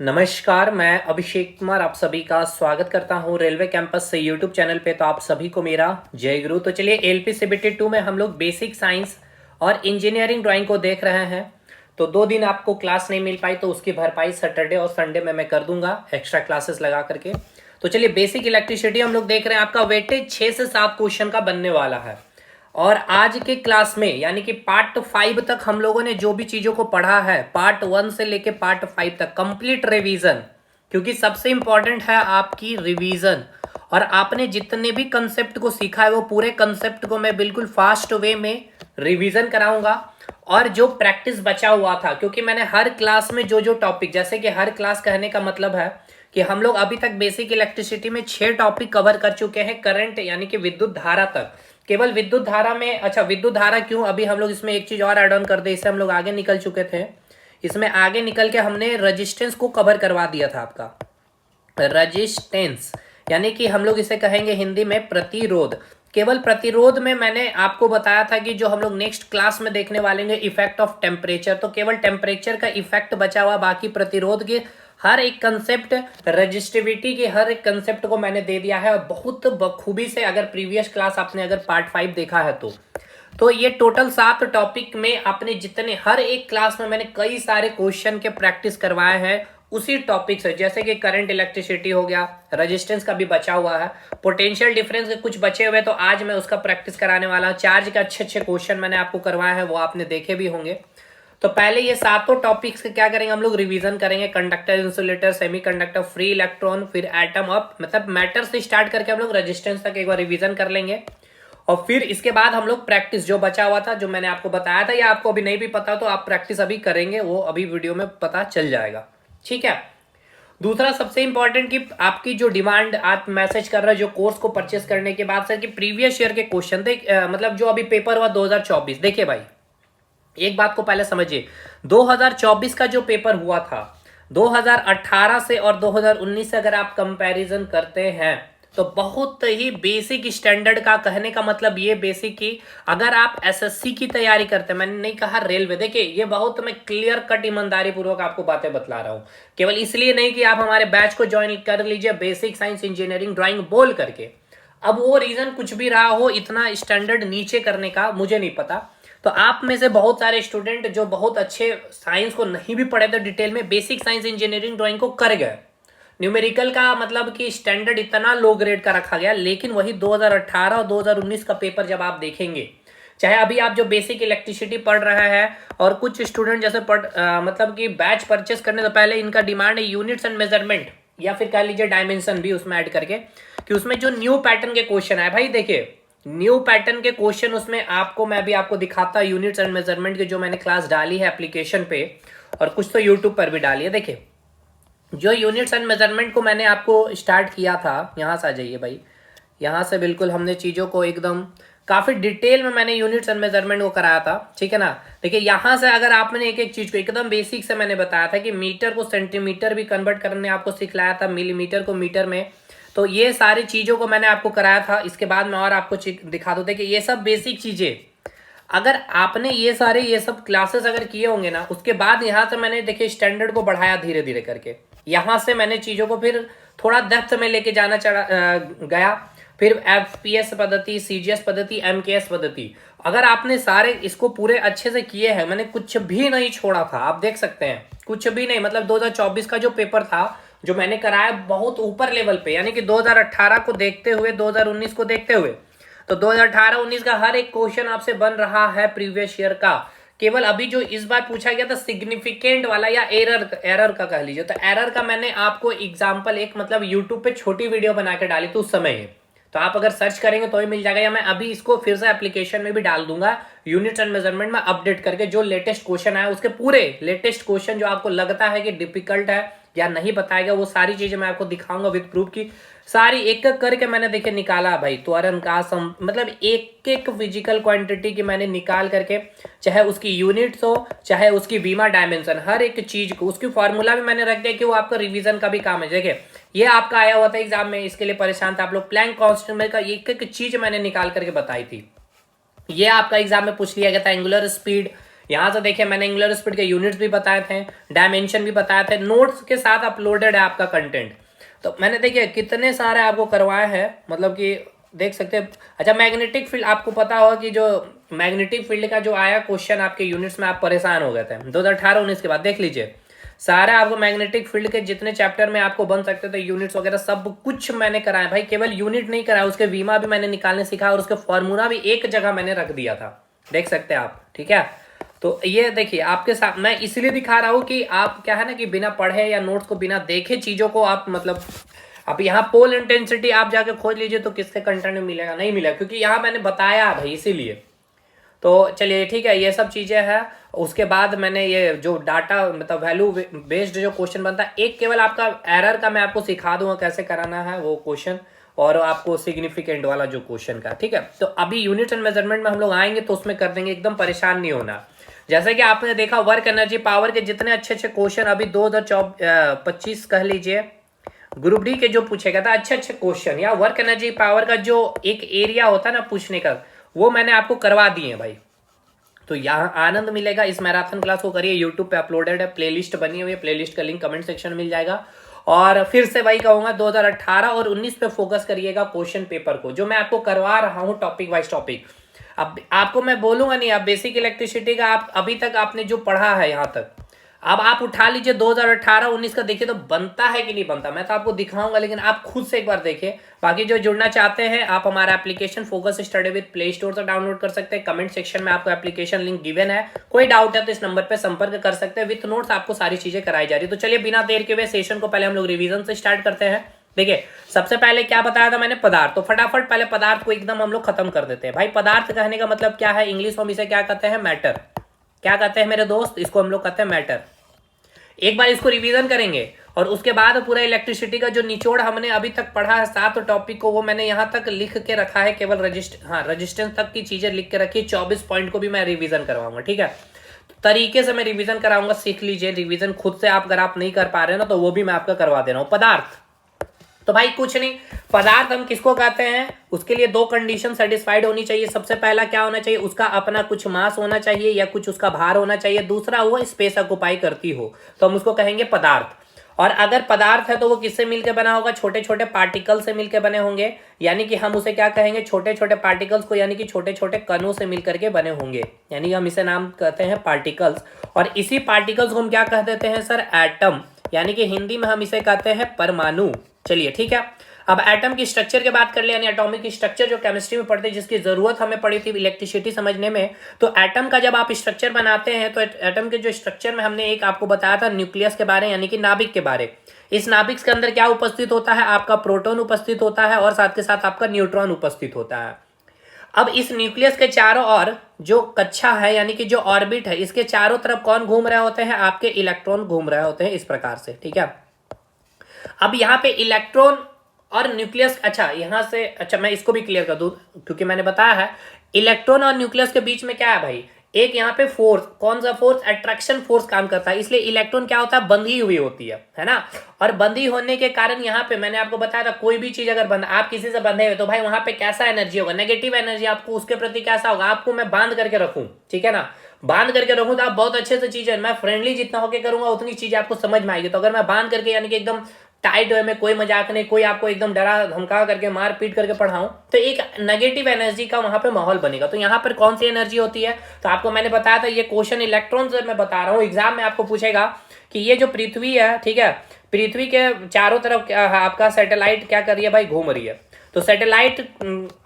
नमस्कार, मैं अभिषेक कुमार आप सभी का स्वागत करता हूं रेलवे कैंपस से यूट्यूब चैनल पे। तो आप सभी को मेरा जय गुरु। तो चलिए एलपी सीबीटी 2 में हम लोग बेसिक साइंस और इंजीनियरिंग ड्राइंग को देख रहे हैं। तो 2 दिन आपको क्लास नहीं मिल पाई तो उसकी भरपाई सैटरडे और संडे में मैं कर दूंगा एक्स्ट्रा क्लासेस लगा करके। तो चलिए बेसिक इलेक्ट्रिसिटी हम लोग देख रहे हैं। आपका वेटेज 6 से 7 क्वेश्चन का बनने वाला है। और आज के क्लास में यानी कि पार्ट 5 तक हम लोगों ने जो भी चीजों को पढ़ा है, पार्ट 1 से लेके पार्ट 5 तक कंप्लीट रिवीजन, क्योंकि सबसे इंपॉर्टेंट है आपकी रिवीजन। और आपने जितने भी कंसेप्ट को सीखा है वो पूरे कंसेप्ट को मैं बिल्कुल फास्ट वे में रिवीजन कराऊंगा। और जो प्रैक्टिस बचा हुआ था, क्योंकि मैंने हर क्लास में जो जो टॉपिक, जैसे कि हर क्लास कहने का मतलब है कि हम लोग अभी तक बेसिक इलेक्ट्रिसिटी में 6 टॉपिक कवर कर चुके हैं, करंट यानी कि विद्युत धारा तक। केवल विद्युत धारा में, अच्छा विद्युत धारा क्यों, अभी हम लोग इसमें एक चीज और ऐड ऑन कर दे, इससे हम लोग आगे निकल चुके थे। इसमें आगे निकल के हमने रजिस्टेंस को कवर करवा दिया था। आपका रजिस्टेंस यानी कि हम लोग इसे कहेंगे हिंदी में प्रतिरोध। केवल प्रतिरोध में मैंने आपको बताया था कि जो हम लोग नेक्स्ट क्लास में देखने वाले हैं इफेक्ट ऑफ टेम्परेचर, तो केवल टेम्परेचर का इफेक्ट बचा हुआ, बाकी प्रतिरोध के हर एक कंसेप्ट, रजिस्टिविटी के हर एक कंसेप्ट को मैंने दे दिया है। और बहुत बखूबी से, अगर प्रीवियस क्लास आपने अगर पार्ट 5 देखा है तो ये टोटल 7 टॉपिक में आपने जितने, हर एक क्लास में मैंने कई सारे क्वेश्चन के प्रैक्टिस करवाए हैं उसी टॉपिक से। जैसे कि करंट इलेक्ट्रिसिटी हो गया, रेजिस्टेंस का भी बचा हुआ है, पोटेंशियल डिफरेंस के कुछ बचे हुए, तो आज मैं उसका प्रैक्टिस कराने वाला हूं। चार्ज के अच्छे अच्छे क्वेश्चन मैंने आपको करवाए हैं, वो आपने देखे भी होंगे। तो पहले ये 7 टॉपिक्स क्या करेंगे हम लोग, रिवीजन करेंगे। Conductor, insulator, semiconductor, free electron, फिर एटम, अप मतलब मैटर से स्टार्ट करके हम लोग रेजिस्टेंस तक एक बार रिवीजन कर लेंगे। और फिर इसके बाद हम लोग प्रैक्टिस जो बचा हुआ था, जो मैंने आपको बताया था, या आपको अभी नहीं भी पता तो आप प्रैक्टिस अभी करेंगे, वो अभी वीडियो में पता चल जाएगा। ठीक है। दूसरा सबसे इंपॉर्टेंट कि आपकी जो डिमांड, आप मैसेज कर रहे हो जो कोर्स को परचेस करने के बाद, सर कि प्रीवियस ईयर के क्वेश्चन देख, मतलब जो अभी पेपर हुआ 2024, देखिए भाई एक बात को पहले समझिए। 2024 का जो पेपर हुआ था, 2018 से और 2019 से अगर आप कंपैरिजन करते हैं तो बहुत ही बेसिक स्टैंडर्ड का, कहने का मतलब ये बेसिक कि अगर आप एसएससी की तैयारी करते हैं, मैंने नहीं कहा रेलवे, देखिए ये बहुत मैं क्लियर कट ईमानदारी पूर्वक आपको बातें बतला रहा हूं। केवल इसलिए नहीं कि आप हमारे बैच को ज्वाइन कर लीजिए बेसिक साइंस इंजीनियरिंग ड्राइंग बोल करके। अब वो रीजन कुछ भी रहा हो इतना स्टैंडर्ड नीचे करने का, मुझे नहीं पता। तो आप में से बहुत सारे स्टूडेंट जो बहुत अच्छे साइंस को नहीं भी पढ़े थे डिटेल में, बेसिक साइंस इंजीनियरिंग ड्राइंग को कर गए। न्यूमेरिकल का मतलब कि स्टैंडर्ड इतना लो ग्रेड का रखा गया, लेकिन वही 2018 और 2019 का पेपर जब आप देखेंगे, चाहे अभी आप जो बेसिक इलेक्ट्रिसिटी पढ़ रहे हैं, और कुछ स्टूडेंट जैसे मतलब कि बैच परचेस करने से पहले इनका डिमांड है यूनिट्स एंड मेजरमेंट, या फिर कह लीजिए डायमेंशन भी उसमें ऐड करके, कि उसमें जो न्यू पैटर्न के क्वेश्चन आए, भाई देखिए न्यू पैटर्न के क्वेश्चन उसमें आपको मैं भी आपको दिखाता, यूनिट्स एंड मेजरमेंट की जो मैंने क्लास डाली है एप्लीकेशन पे, और कुछ तो यूट्यूब पर भी डाली है। देखिए जो यूनिट्स एंड मेजरमेंट को मैंने आपको स्टार्ट किया था, यहाँ से आ जाइए भाई, यहाँ से बिल्कुल हमने चीज़ों को एकदम काफ़ी डिटेल में मैंने यूनिट्स एंड मेजरमेंट को कराया था। ठीक है ना। देखिए यहाँ से अगर आपने एक एक चीज़ को एकदम बेसिक से मैंने बताया था कि मीटर को सेंटीमीटर भी कन्वर्ट करने आपको सिखलाया था, मिलीमीटर को मीटर में, तो ये सारी चीज़ों को मैंने आपको कराया था। इसके बाद मैं और आपको दिखा दूँ, देखिए ये सब बेसिक चीज़ें अगर आपने ये सब क्लासेस अगर किए होंगे ना, उसके बाद यहाँ से मैंने देखिए स्टैंडर्ड को बढ़ाया धीरे धीरे करके। यहाँ से मैंने चीज़ों को फिर थोड़ा डेप्थ में लेके जाना गया। फिर एफपीएस पद्धति, सीजीएस पद्धति, एमकेएस पद्धति, अगर आपने सारे इसको पूरे अच्छे से किए हैं, मैंने कुछ भी नहीं छोड़ा था, आप देख सकते हैं कुछ भी नहीं। मतलब 2024 का जो पेपर था जो मैंने कराया बहुत ऊपर लेवल पे, यानी कि 2018 को देखते हुए 2019 को देखते हुए, तो 2018-19 का हर एक क्वेश्चन आपसे बन रहा है प्रीवियस ईयर का। केवल अभी जो इस बार पूछा गया था सिग्निफिकेंट वाला या एरर का कह लीजिए, तो एरर का मैंने आपको एग्जांपल एक मतलब यूट्यूब पे छोटी वीडियो बना के डाली थी उस समय, तो आप अगर सर्च करेंगे तो ही मिल जाएगा, या मैं अभी इसको फिर से एप्लीकेशन में भी डाल दूंगा यूनिट्स एंड मेजरमेंट में अपडेट करके। जो लेटेस्ट क्वेश्चन आया उसके पूरे लेटेस्ट क्वेश्चन जो आपको लगता है कि डिफिकल्ट है या नहीं बताएगा, वो सारी चीजें मैं आपको दिखाऊंगा विद प्रूफ की। सारी एक एक करके मैंने देखिए निकाला भाई, त्वरण का मतलब एक एक फिजिकल क्वांटिटी की मैंने निकाल करके, चाहे उसकी यूनिट्स हो चाहे उसकी बीमा डायमेंशन, हर एक चीज को उसकी फॉर्मूला भी मैंने रख दिया कि वो आपका रिवीजन का भी काम है। देखिए ये आपका आया हुआ था एग्जाम में, इसके लिए परेशान था आप लोग, प्लैंक कांस्टेंट का एक एक चीज मैंने निकाल करके बताई थी। ये आपका एग्जाम में पूछ लिया गया था, एंगुलर स्पीड यहाँ से देखिए मैंने एंगुलर स्पीड के यूनिट्स भी बताए थे, डायमेंशन भी बताए थे, नोट्स के साथ अपलोडेड है आपका कंटेंट। तो मैंने देखिए कितने सारे आपको करवाए हैं, मतलब कि देख सकते हैं। अच्छा, मैग्नेटिक फील्ड आपको पता होगा कि जो मैग्नेटिक फील्ड का जो आया क्वेश्चन आपके यूनिट्स में, आप परेशान हो गए थे 2018-19 के बाद। देख लीजिए सारे आपको मैग्नेटिक फील्ड के जितने चैप्टर में आपको बन सकते थे यूनिट्स वगैरह सब कुछ मैंने कराया भाई। केवल यूनिट नहीं कराया, उसके वीमा भी मैंने निकालने सीखा और उसके फॉर्मूला भी एक जगह मैंने रख दिया था, देख सकते हैं आप। ठीक है, तो ये देखिए आपके साथ मैं इसलिए दिखा रहा हूँ कि आप क्या है ना कि बिना पढ़े या नोट्स को बिना देखे चीजों को आप मतलब अब यहाँ पोल इंटेंसिटी आप जाके खोज लीजिए तो किसके कंटेंट में मिलेगा, नहीं मिलेगा, क्योंकि यहाँ मैंने बताया भाई इसीलिए। तो चलिए ठीक है, ये सब चीज़ें हैं। उसके बाद मैंने ये जो डाटा मतलब वैल्यू बेस्ड जो क्वेश्चन बनता है, एक केवल आपका एरर का मैं आपको सिखा दूंगा कैसे कराना है वो क्वेश्चन, और आपको सिग्निफिकेंट वाला जो क्वेश्चन का। ठीक है, तो अभी यूनिट एंड मेजरमेंट में हम लोग आएंगे तो उसमें कर देंगे, एकदम परेशान नहीं होना। जैसे कि आपने देखा वर्क एनर्जी पावर के जितने अच्छे अच्छे क्वेश्चन अभी 2025 कह लीजिए ग्रुप डी के जो पूछे गया था अच्छे अच्छे क्वेश्चन, या वर्क एनर्जी पावर का जो एक एरिया होता है ना पूछने का, वो मैंने आपको करवा दिए भाई। तो यहाँ आनंद मिलेगा। इस मैराथन क्लास को करिए, यूट्यूब पे अपलोडेड है, प्लेलिस्ट बनी हुई है, प्लेलिस्ट का लिंक कमेंट सेक्शन में मिल जाएगा। और फिर से वही कहूंगा 2018 और 19 पे फोकस करिएगा क्वेश्चन पेपर को, जो मैं आपको करवा रहा हूँ टॉपिक वाइज टॉपिक। अब आपको मैं बोलूंगा नहीं, आप बेसिक इलेक्ट्रिसिटी का आप अभी तक आपने जो पढ़ा है यहाँ तक, अब आप उठा लीजिए 2018-19 का, देखिए तो बनता है कि नहीं बनता। मैं तो आपको दिखाऊंगा, लेकिन आप खुद से एक बार देखिए। बाकी जो जुड़ना चाहते हैं आप हमारा application focus study with play store से डाउनलोड कर सकते हैं। कमेंट सेक्शन में आपको एप्लीकेशन लिंक गिवन है, कोई डाउट है तो इस नंबर पर संपर्क कर सकते हैं। विथ नोट्स आपको सारी चीजें कराई जा रही है। तो चलिए बिना देर के हुए सेशन को पहले हम लोग रिविजन से स्टार्ट करते हैं। देखिए सबसे पहले क्या बताया था मैंने, पदार्थ। तो फटाफट पहले पदार्थ को एकदम हम लोग खत्म कर देते हैं भाई। पदार्थ कहने का मतलब क्या है, इंग्लिश में इसे क्या कहते हैं, मैटर। क्या कहते हैं मेरे दोस्त, इसको हम लोग कहते हैं मैटर। एक बार इसको रिवीजन करेंगे और उसके बाद पूरा इलेक्ट्रिसिटी का जो निचोड़ हमने अभी तक पढ़ा है 7 टॉपिक को, वो मैंने यहाँ तक लिख के रखा है, केवल रेजिस्टेंस तक की चीजें लिख के रखी। 24 पॉइंट को भी मैं रिवीजन करवाऊंगा। ठीक है, तो तरीके से मैं रिवीजन कराऊंगा, सीख लीजिए रिवीजन खुद से। आप अगर आप नहीं कर पा रहे ना तो वो भी मैं आपका करवा दे रहा हूँ। पदार्थ तो भाई कुछ नहीं, पदार्थ हम किसको कहते हैं, उसके लिए 2 कंडीशन सेटिस्फाइड होनी चाहिए। सबसे पहला क्या होना चाहिए, उसका अपना कुछ मास होना चाहिए या कुछ उसका भार होना चाहिए। दूसरा वो स्पेस ऑक्युपाई करती हो, तो हम उसको कहेंगे पदार्थ। और अगर पदार्थ है तो वो किससे मिलकर बना होगा, छोटे छोटे पार्टिकल से मिलकर बने होंगे। यानी कि हम उसे क्या कहेंगे, छोटे छोटे पार्टिकल्स को, यानी कि छोटे छोटे कणों से मिलकर के बने होंगे, यानी हम इसे नाम कहते हैं पार्टिकल्स। और इसी पार्टिकल्स को हम क्या कह देते हैं सर, एटम, यानी कि हिंदी में हम इसे कहते हैं परमाणु। चलिए ठीक है, अब एटम की स्ट्रक्चर की बात कर ले, यानी एटॉमिक स्ट्रक्चर जो केमिस्ट्री में पढ़ते हैं, जिसकी जरूरत हमें पड़ी थी इलेक्ट्रिसिटी समझने में। तो एटम का जब आप स्ट्रक्चर बनाते हैं तो एटम के जो स्ट्रक्चर में हमने एक आपको बताया था न्यूक्लियस के बारे, यानी कि नाभिक के बारे। इस नाभिक के अंदर क्या उपस्थित होता है, आपका प्रोटॉन उपस्थित होता है और साथ के साथ आपका न्यूट्रॉन उपस्थित होता है। अब इस न्यूक्लियस के चारों ओर जो कक्षा है, यानी कि जो ऑर्बिट है, इसके चारों तरफ कौन घूम रहे होते हैं, आपके इलेक्ट्रॉन घूम रहे होते हैं इस प्रकार से। ठीक है, अब यहाँ पे इलेक्ट्रॉन और न्यूक्लियस, अच्छा यहाँ से, अच्छा मैं इसको भी क्लियर कर दूं, क्योंकि मैंने बताया है इलेक्ट्रॉन और न्यूक्लियस के बीच में क्या है भाई, एक यहाँ पे फोर्स, कौन सा फोर्स, अट्रैक्शन फोर्स काम करता है। इसलिए इलेक्ट्रॉन क्या होता है, बंधी हुई होती है ना। और बंधी होने के कारण यहाँ पे मैंने आपको बताया था, कोई भी चीज अगर बंध, आप किसी से बंधे हुए तो भाई वहां पे कैसा एनर्जी होगा, नेगेटिव एनर्जी आपको उसके प्रति कैसा होगा। आपको मैं बांध करके रखूं, ठीक है ना, बांध करके रखूं तो आप बहुत अच्छे से चीजें, मैं फ्रेंडली जितना होकर करूंगा उतनी चीजें आपको समझ में आएगी। तो अगर मैं बांध करके यानी कि एकदम टाइट वे में, कोई मजाक नहीं, कोई आपको एकदम डरा धमका करके मार पीट करके पढ़ाऊं, तो एक नेगेटिव एनर्जी का वहां पे माहौल बनेगा। तो यहाँ पर कौन सी एनर्जी होती है, तो आपको मैंने बताया था, ये क्वेश्चन इलेक्ट्रॉन से मैं बता रहा हूँ, एग्जाम में आपको पूछेगा कि ये जो पृथ्वी है, ठीक है, पृथ्वी के चारों तरफ क्या है, आपका सैटेलाइट क्या कर रही है भाई, घूम रही है। तो सैटेलाइट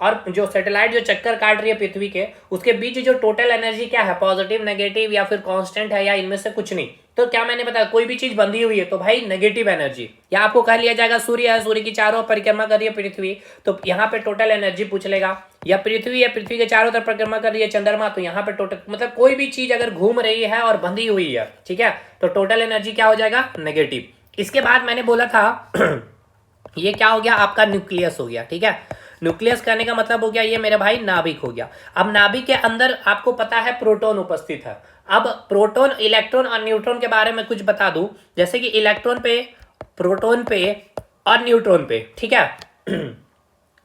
और जो सैटेलाइट जो चक्कर काट रही है पृथ्वी के, उसके बीच जो टोटल एनर्जी क्या है, पॉजिटिव, नेगेटिव या फिर कांस्टेंट है, या इनमें से कुछ नहीं। तो क्या मैंने बताया, कोई भी चीज बंधी हुई है तो भाई नेगेटिव एनर्जी, या आपको कह लिया जाएगा सूर्य है, सूर्य की चारों परिक्रमा कर रही है पृथ्वी, तो यहाँ पे टोटल एनर्जी पूछ लेगा। या पृथ्वी है, पृथ्वी के चारों तरफ परिक्रमा कर रही है चंद्रमा, तो यहाँ पे टोटल, मतलब कोई भी चीज अगर घूम रही है और बंधी हुई है, ठीक है, तो टोटल एनर्जी क्या हो जाएगा, नेगेटिव। इसके बाद मैंने बोला था ये क्या हो गया, आपका न्यूक्लियस हो गया। ठीक है, न्यूक्लियस कहने का मतलब हो गया ये मेरे भाई नाभिक हो गया। अब नाभिक के अंदर आपको पता है प्रोटॉन उपस्थित है। अब प्रोटॉन, इलेक्ट्रॉन और न्यूट्रॉन के बारे में कुछ बता दूं, जैसे कि इलेक्ट्रॉन पे, प्रोटॉन पे और न्यूट्रॉन पे, ठीक है,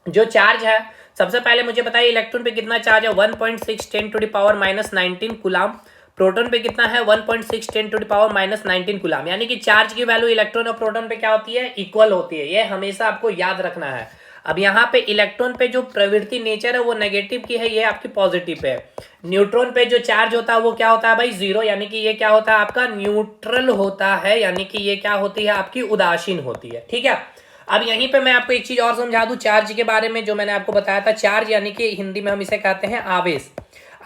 जो चार्ज है, सबसे पहले मुझे बताइए इलेक्ट्रॉन पे कितना चार्ज है, 1.6 10⁻⁻⁹ कूलाम। प्रोटॉन पे कितना है 1.6 10⁻⁻19 कूलम, यानी कि चार्ज की वैल्यू इलेक्ट्रॉन और प्रोटॉन पे क्या होती है, इक्वल होती है। ये हमेशा आपको याद रखना है। अब यहाँ पे इलेक्ट्रॉन पे जो प्रवृत्ति नेचर है वो नेगेटिव की है, ये आपकी पॉजिटिव पे है। न्यूट्रॉन पे जो चार्ज होता है वो क्या होता है भाई, जीरो, यानी कि ये क्या होता है आपका न्यूट्रल होता है, यानी कि ये क्या होती है आपकी उदासीन होती है। ठीक है, अब यहीं पे मैं आपको एक चीज और समझा दूं चार्ज के बारे में, जो मैंने आपको बताया था। चार्ज यानी कि हिंदी में हम इसे कहते हैं आवेश।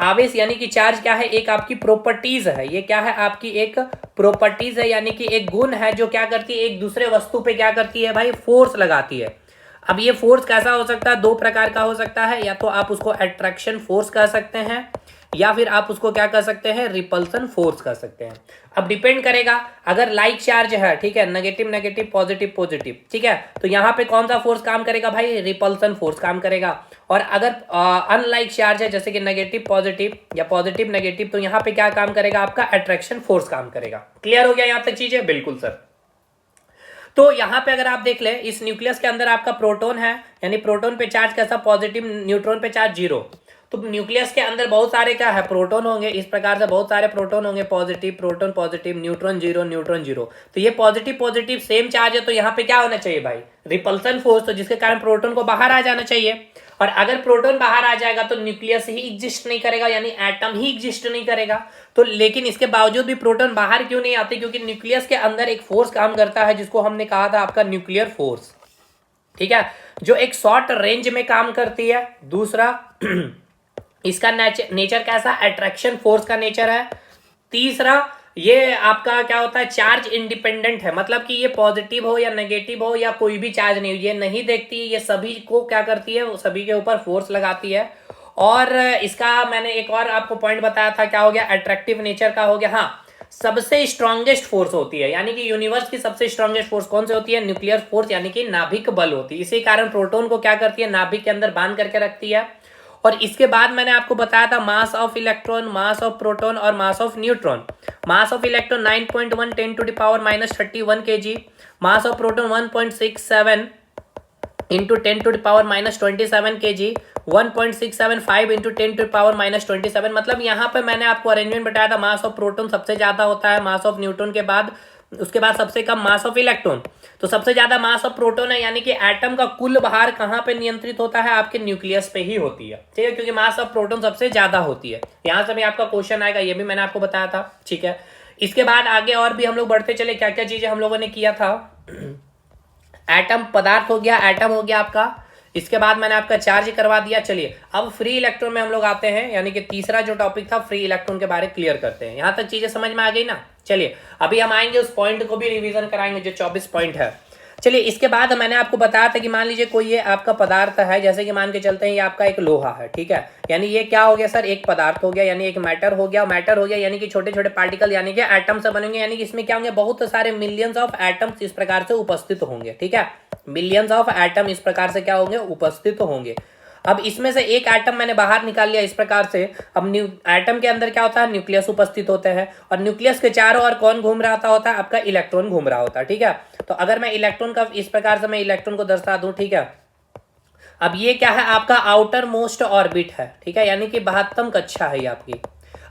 आवेश यानी कि चार्ज क्या है, एक आपकी प्रॉपर्टीज है। ये क्या है आपकी एक प्रॉपर्टीज है, यानी कि एक गुण है जो क्या करती है, एक दूसरे वस्तु पे क्या करती है भाई, फोर्स लगाती है। अब ये फोर्स कैसा हो सकता है, दो प्रकार का हो सकता है, या तो आप उसको अट्रैक्शन फोर्स कह सकते हैं, या फिर आप उसको क्या कर सकते हैं, रिपल्सन फोर्स कर सकते हैं। अब डिपेंड करेगा, अगर लाइक चार्ज है, ठीक है, नेगेटिव नेगेटिव पॉजिटिव पॉजिटिव, ठीक है, तो यहाँ पे कौन सा फोर्स काम करेगा भाई, रिपल्सन फोर्स काम करेगा। और अगर अनलाइक चार्ज है, जैसे कि नेगेटिव पॉजिटिव या पॉजिटिव नेगेटिव, तो यहाँ पे क्या काम करेगा, आपका अट्रैक्शन फोर्स काम करेगा। क्लियर हो गया यहाँ तक चीजें? बिल्कुल सर। तो यहाँ पे अगर आप देख ले, इस न्यूक्लियस के अंदर आपका प्रोटॉन है, यानी प्रोटॉन पे चार्ज कैसा, पॉजिटिव, न्यूट्रॉन पे चार्ज जीरो। तो न्यूक्लियस के अंदर बहुत सारे क्या है, प्रोटॉन होंगे। इस प्रकार से बहुत सारे प्रोटॉन होंगे, positive proton positive, neutron zero neutron zero. तो ये पॉजिटिव पॉजिटिव सेम चार्ज है, तो यहाँ पे क्या होना चाहिए भाई, रिपल्सन फोर्स, तो जिसके कारण प्रोटॉन को बाहर आ जाना चाहिए। और अगर प्रोटॉन बाहर आ जाएगा तो न्यूक्लियस ही एग्जिस्ट नहीं करेगा, यानी एटम ही एग्जिस्ट नहीं करेगा। तो लेकिन इसके बावजूद भी प्रोटॉन बाहर क्यों नहीं आते, क्योंकि न्यूक्लियस के अंदर एक फोर्स काम करता है, जिसको हमने कहा था आपका न्यूक्लियर फोर्स। ठीक है, जो एक शॉर्ट रेंज में काम करती है। दूसरा इसका नेचर कैसा, अट्रैक्शन फोर्स का नेचर है। तीसरा ये आपका क्या होता है, चार्ज इंडिपेंडेंट है, मतलब कि ये पॉजिटिव हो या नेगेटिव हो या कोई भी चार्ज नहीं हो, ये नहीं देखती, ये सभी को क्या करती है, वो सभी के ऊपर फोर्स लगाती है। और इसका मैंने एक और आपको पॉइंट बताया था, क्या हो गया, अट्रैक्टिव नेचर का हो गया। हाँ, सबसे स्ट्रॉन्गेस्ट फोर्स होती है, यानी कि यूनिवर्स की सबसे स्ट्रॉन्गेस्ट फोर्स कौन सी होती है, न्यूक्लियर फोर्स, यानी कि नाभिक बल होती है। इसी कारण प्रोटॉन को क्या करती है, नाभिक के अंदर बांध करके रखती है। और इसके बाद मैंने आपको बताया था mass of electron, mass of proton और mass of neutron. Mass of electron 9.1 10⁻⁻31 kg, mass of proton 1.67 into 10⁻⁻27 kg, 1.675 into 10⁻⁻27। मतलब यहाँ पे मैंने आपको अरेंजमेंट बताया था, मास ऑफ प्रोटॉन सबसे ज्यादा होता है मास ऑफ न्यूट्रॉन के बाद, उसके बाद सबसे कम मास ऑफ इलेक्ट्रॉन। तो सबसे ज्यादा मास ऑफ प्रोटॉन है, यानी कि एटम का कुल भार कहाँ पे नियंत्रित होता है, आपके न्यूक्लियस पे ही होती है। ठीक है, क्योंकि मास ऑफ प्रोटॉन सबसे ज्यादा होती है। यहां से भी आपका क्वेश्चन आएगा, ये भी मैंने आपको बताया था। ठीक है, इसके बाद आगे और भी हम लोग बढ़ते चले, क्या क्या चीजें हम लोगों ने किया था। एटम पदार्थ हो गया, एटम हो गया आपका। इसके बाद मैंने आपका चार्ज करवा दिया। चलिए अब फ्री इलेक्ट्रॉन में हम लोग आते हैं, यानी कि तीसरा जो टॉपिक था फ्री इलेक्ट्रॉन के बारे में क्लियर करते हैं। यहां तक चीजें समझ में आ गई ना। चलिए अभी हम आएंगे उस पॉइंट को भी रिवीजन कराएंगे, जो 24 पॉइंट है। चलिए इसके बाद मैंने आपको बताया था कि मान लीजिए कोई ये आपका पदार्थ है, जैसे कि मान के चलते हैं ये आपका एक लोहा है। ठीक है, यानी ये क्या हो गया सर, एक पदार्थ हो गया, यानी एक मैटर हो गया। मैटर हो गया यानी कि छोटे छोटे पार्टिकल, यानी कि एटम से बनेंगे, यानी कि इसमें क्या होंगे, बहुत सारे मिलियंस ऑफ एटम्स इस प्रकार से उपस्थित होंगे। ठीक है, मिलियंस ऑफ एटम इस प्रकार से क्या होंगे, उपस्थित होंगे। अब इसमें से एक एटम मैंने बाहर निकाल लिया इस प्रकार से। अब एटम के अंदर क्या होता है, न्यूक्लियस उपस्थित होते हैं, और न्यूक्लियस के चारों ओर कौन घूम रहा होता है, आपका इलेक्ट्रॉन घूम रहा होता है। ठीक है, तो अगर मैं इलेक्ट्रॉन का इस प्रकार से मैं इलेक्ट्रॉन को दर्शा दूं, ठीक है, अब ये क्या है, आपका आउटर मोस्ट ऑर्बिट है। ठीक है, यानी कि 72 कक्षा है ये आपकी।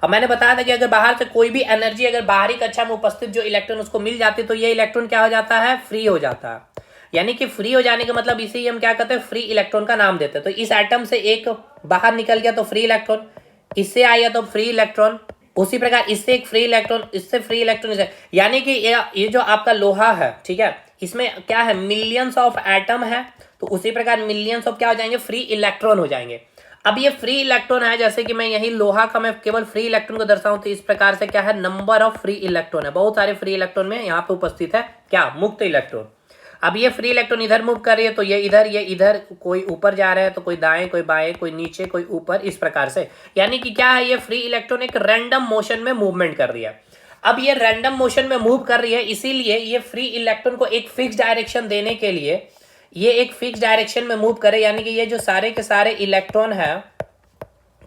अब मैंने बताया था कि अगर बाहर से कोई भी एनर्जी अगर बाहरी कक्षा में उपस्थित जो इलेक्ट्रॉन उसको मिल जाती है, तो ये इलेक्ट्रॉन क्या हो जाता है, फ्री हो जाता है। यानी कि फ्री हो जाने का मतलब इसे ही हम क्या कहते हैं, फ्री इलेक्ट्रॉन का नाम देते हैं। तो इस एटम से एक बाहर निकल गया तो फ्री इलेक्ट्रॉन, इससे आया तो फ्री इलेक्ट्रॉन, उसी प्रकार इससे एक फ्री इलेक्ट्रॉन, इससे फ्री इलेक्ट्रॉन, यानी कि ये जो आपका लोहा है, ठीक है, इसमें क्या है, मिलियंस ऑफ एटम है, तो उसी प्रकार मिलियंस ऑफ क्या हो जाएंगे, फ्री इलेक्ट्रॉन हो जाएंगे। अब ये फ्री इलेक्ट्रॉन है, जैसे कि मैं यही लोहा का मैं केवल फ्री इलेक्ट्रॉन को दर्शाऊं, तो इस प्रकार से क्या है, नंबर ऑफ फ्री इलेक्ट्रॉन है, बहुत सारे फ्री इलेक्ट्रॉन में यहाँ पे उपस्थित है क्या, मुक्त इलेक्ट्रॉन। अब ये फ्री इलेक्ट्रॉन इधर मूव कर रही है, तो ये इधर, कोई ऊपर जा रहा है तो कोई दाएं, कोई बाएं, कोई नीचे, कोई ऊपर, इस प्रकार से। यानी कि क्या है, ये फ्री इलेक्ट्रॉन एक रैंडम मोशन में मूवमेंट कर रही है। अब ये रैंडम मोशन में मूव कर रही है, इसीलिए ये फ्री इलेक्ट्रॉन को एक फिक्स डायरेक्शन देने के लिए ये एक फिक्स डायरेक्शन में मूव करे, यानी कि ये जो सारे के सारे इलेक्ट्रॉन है,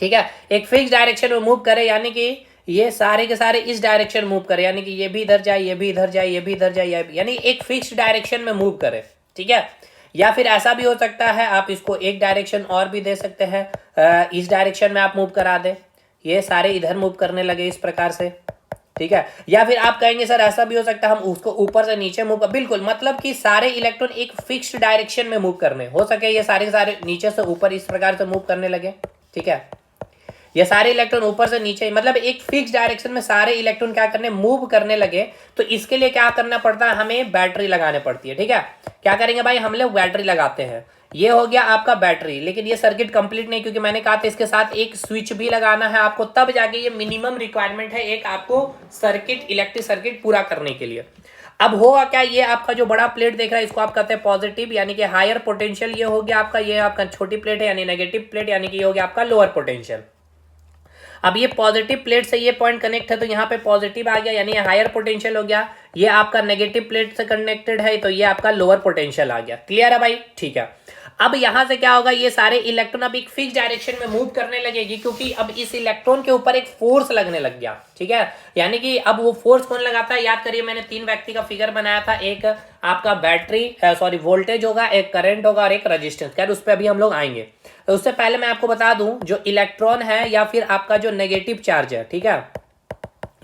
ठीक है, एक फिक्स डायरेक्शन में मूव करे, यानी कि ये सारे के सारे इस डायरेक्शन मूव करे, यानी कि ये भी इधर जाए, ये भी इधर जाए, ये भी इधर जाए, यानी एक फिक्स्ड डायरेक्शन में मूव करे। ठीक है, या फिर ऐसा भी हो सकता है, आप इसको एक डायरेक्शन और भी दे सकते हैं, इस डायरेक्शन में आप मूव करा दें, ये सारे इधर मूव करने लगे इस प्रकार से, ठीक है। या फिर आप कहेंगे सर ऐसा भी हो सकता है हम उसको ऊपर से नीचे मूव कर, बिल्कुल, मतलब कि सारे इलेक्ट्रॉन एक फिक्स्ड डायरेक्शन में मूव करने, हो सके ये सारे सारे नीचे से ऊपर इस प्रकार से मूव करने लगे, ठीक है। ये सारे इलेक्ट्रॉन ऊपर से नीचे, मतलब एक फिक्स डायरेक्शन में सारे इलेक्ट्रॉन क्या करने, मूव करने लगे। तो इसके लिए क्या करना पड़ता है, हमें बैटरी लगाने पड़ती है, ठीक है। क्या करेंगे भाई, हम लोग बैटरी लगाते हैं। ये हो गया आपका बैटरी, लेकिन ये सर्किट कंप्लीट नहीं, क्योंकि मैंने कहा था इसके साथ एक स्विच भी लगाना है आपको, तब जाके ये मिनिमम रिक्वायरमेंट है एक आपको सर्किट, इलेक्ट्रिक सर्किट पूरा करने के लिए। अब होगा क्या, ये आपका जो बड़ा प्लेट देख रहा है इसको आप कहते हैं पॉजिटिव, यानी कि हायर पोटेंशियल, ये हो गया आपका, ये आपका छोटी प्लेट है यानी नेगेटिव प्लेट, यानी कि ये हो गया आपका लोअर पोटेंशियल। अब ये पॉजिटिव प्लेट से ये पॉइंट कनेक्ट है तो यहाँ पे पॉजिटिव आ गया, यानी हायर पोटेंशियल हो गया। ये आपका नेगेटिव प्लेट से कनेक्टेड है तो ये आपका लोअर पोटेंशियल आ गया। क्लियर है भाई, ठीक है। अब यहां से क्या होगा, ये सारे इलेक्ट्रॉन अब एक फिक्स डायरेक्शन में मूव करने लगेगी, क्योंकि अब इस इलेक्ट्रॉन के ऊपर एक फोर्स लगने लग गया, ठीक है। यानी कि अब वो फोर्स कौन लगाता है, याद करिए मैंने 3 व्यक्ति का फिगर बनाया था, एक आपका बैटरी सॉरी वोल्टेज होगा, एक करंट होगा और एक रेजिस्टेंस। खैर उस पर अभी हम लोग आएंगे। तो उससे पहले मैं आपको बता दूं, जो इलेक्ट्रॉन है या फिर आपका जो नेगेटिव चार्ज है, ठीक है,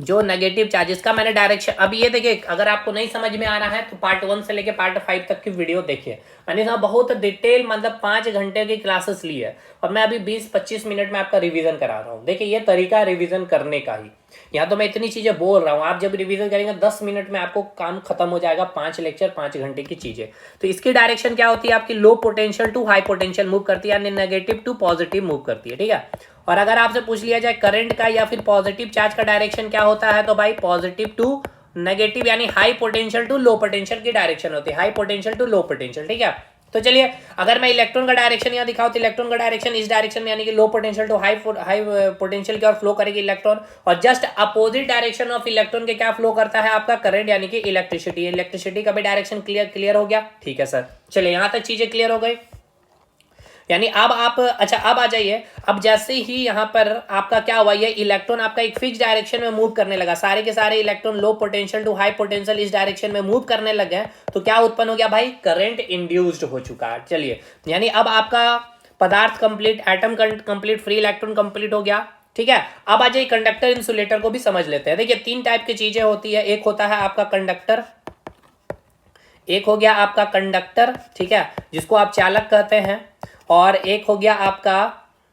जो नेगेटिव चार्जेस का मैंने डायरेक्शन, अभी ये देखिए, अगर आपको नहीं समझ में आ रहा है तो पार्ट 1 से लेके पार्ट 5 तक की वीडियो देखिए। मैंने यहाँ बहुत डिटेल, मतलब 5 घंटे की क्लासेस ली है और मैं अभी 20-25 मिनट में आपका रिवीजन करा रहा हूँ। देखिए ये तरीका है रिवीजन करने का ही। यहाँ तो मैं इतनी चीजें बोल रहा हूँ, आप जब रिवीजन करेंगे 10 मिनट में आपको काम खत्म हो जाएगा। 5 लेक्चर 5 घंटे की चीजें। तो इसकी डायरेक्शन क्या होती है, आपकी low potential to high potential move करती है, यानी नेगेटिव टू पॉजिटिव मूव करती है, ठीक है। और अगर आपसे पूछ लिया जाए करंट का या फिर पॉजिटिव चार्ज का डायरेक्शन क्या होता है, तो भाई पॉजिटिव टू नेगेटिव, यानी high potential to low potential की डायरेक्शन होती है, high potential to low potential, ठीक है। तो चलिए, अगर मैं इलेक्ट्रॉन का डायरेक्शन यहाँ दिखाऊं तो इलेक्ट्रॉन का डायरेक्शन इस डायरेक्शन में, यानी कि low potential to high potential की ओर फ्लो करेगी इलेक्ट्रॉन, और just opposite direction of electron के क्या फ्लो करता है, आपका करंट, यानी कि इलेक्ट्रिसिटी। इलेक्ट्रिसिटी का भी डायरेक्शन क्लियर हो गया, ठीक है सर। चलिए यहां तक चीजें क्लियर हो गई, यानी अब आप, अच्छा अब आ जाइए। अब जैसे ही यहाँ पर आपका क्या हुआ, ये इलेक्ट्रॉन आपका एक फिक्स डायरेक्शन में मूव करने लगा, सारे के सारे electron low potential to high potential इस डायरेक्शन में मूव करने लगे, तो क्या उत्पन्न हो गया भाई, करंट इंड्यूस्ड हो चुका है। चलिए, यानी अब आपका पदार्थ complete, atom complete, free electron complete हो गया, ठीक है। अब आ जाइए कंडक्टर इंसुलेटर को भी समझ लेते हैं। देखिए 3 टाइप की चीजें होती है, एक होता है आपका कंडक्टर, एक हो गया आपका कंडक्टर, ठीक है, जिसको आप चालक कहते हैं, और एक हो गया आपका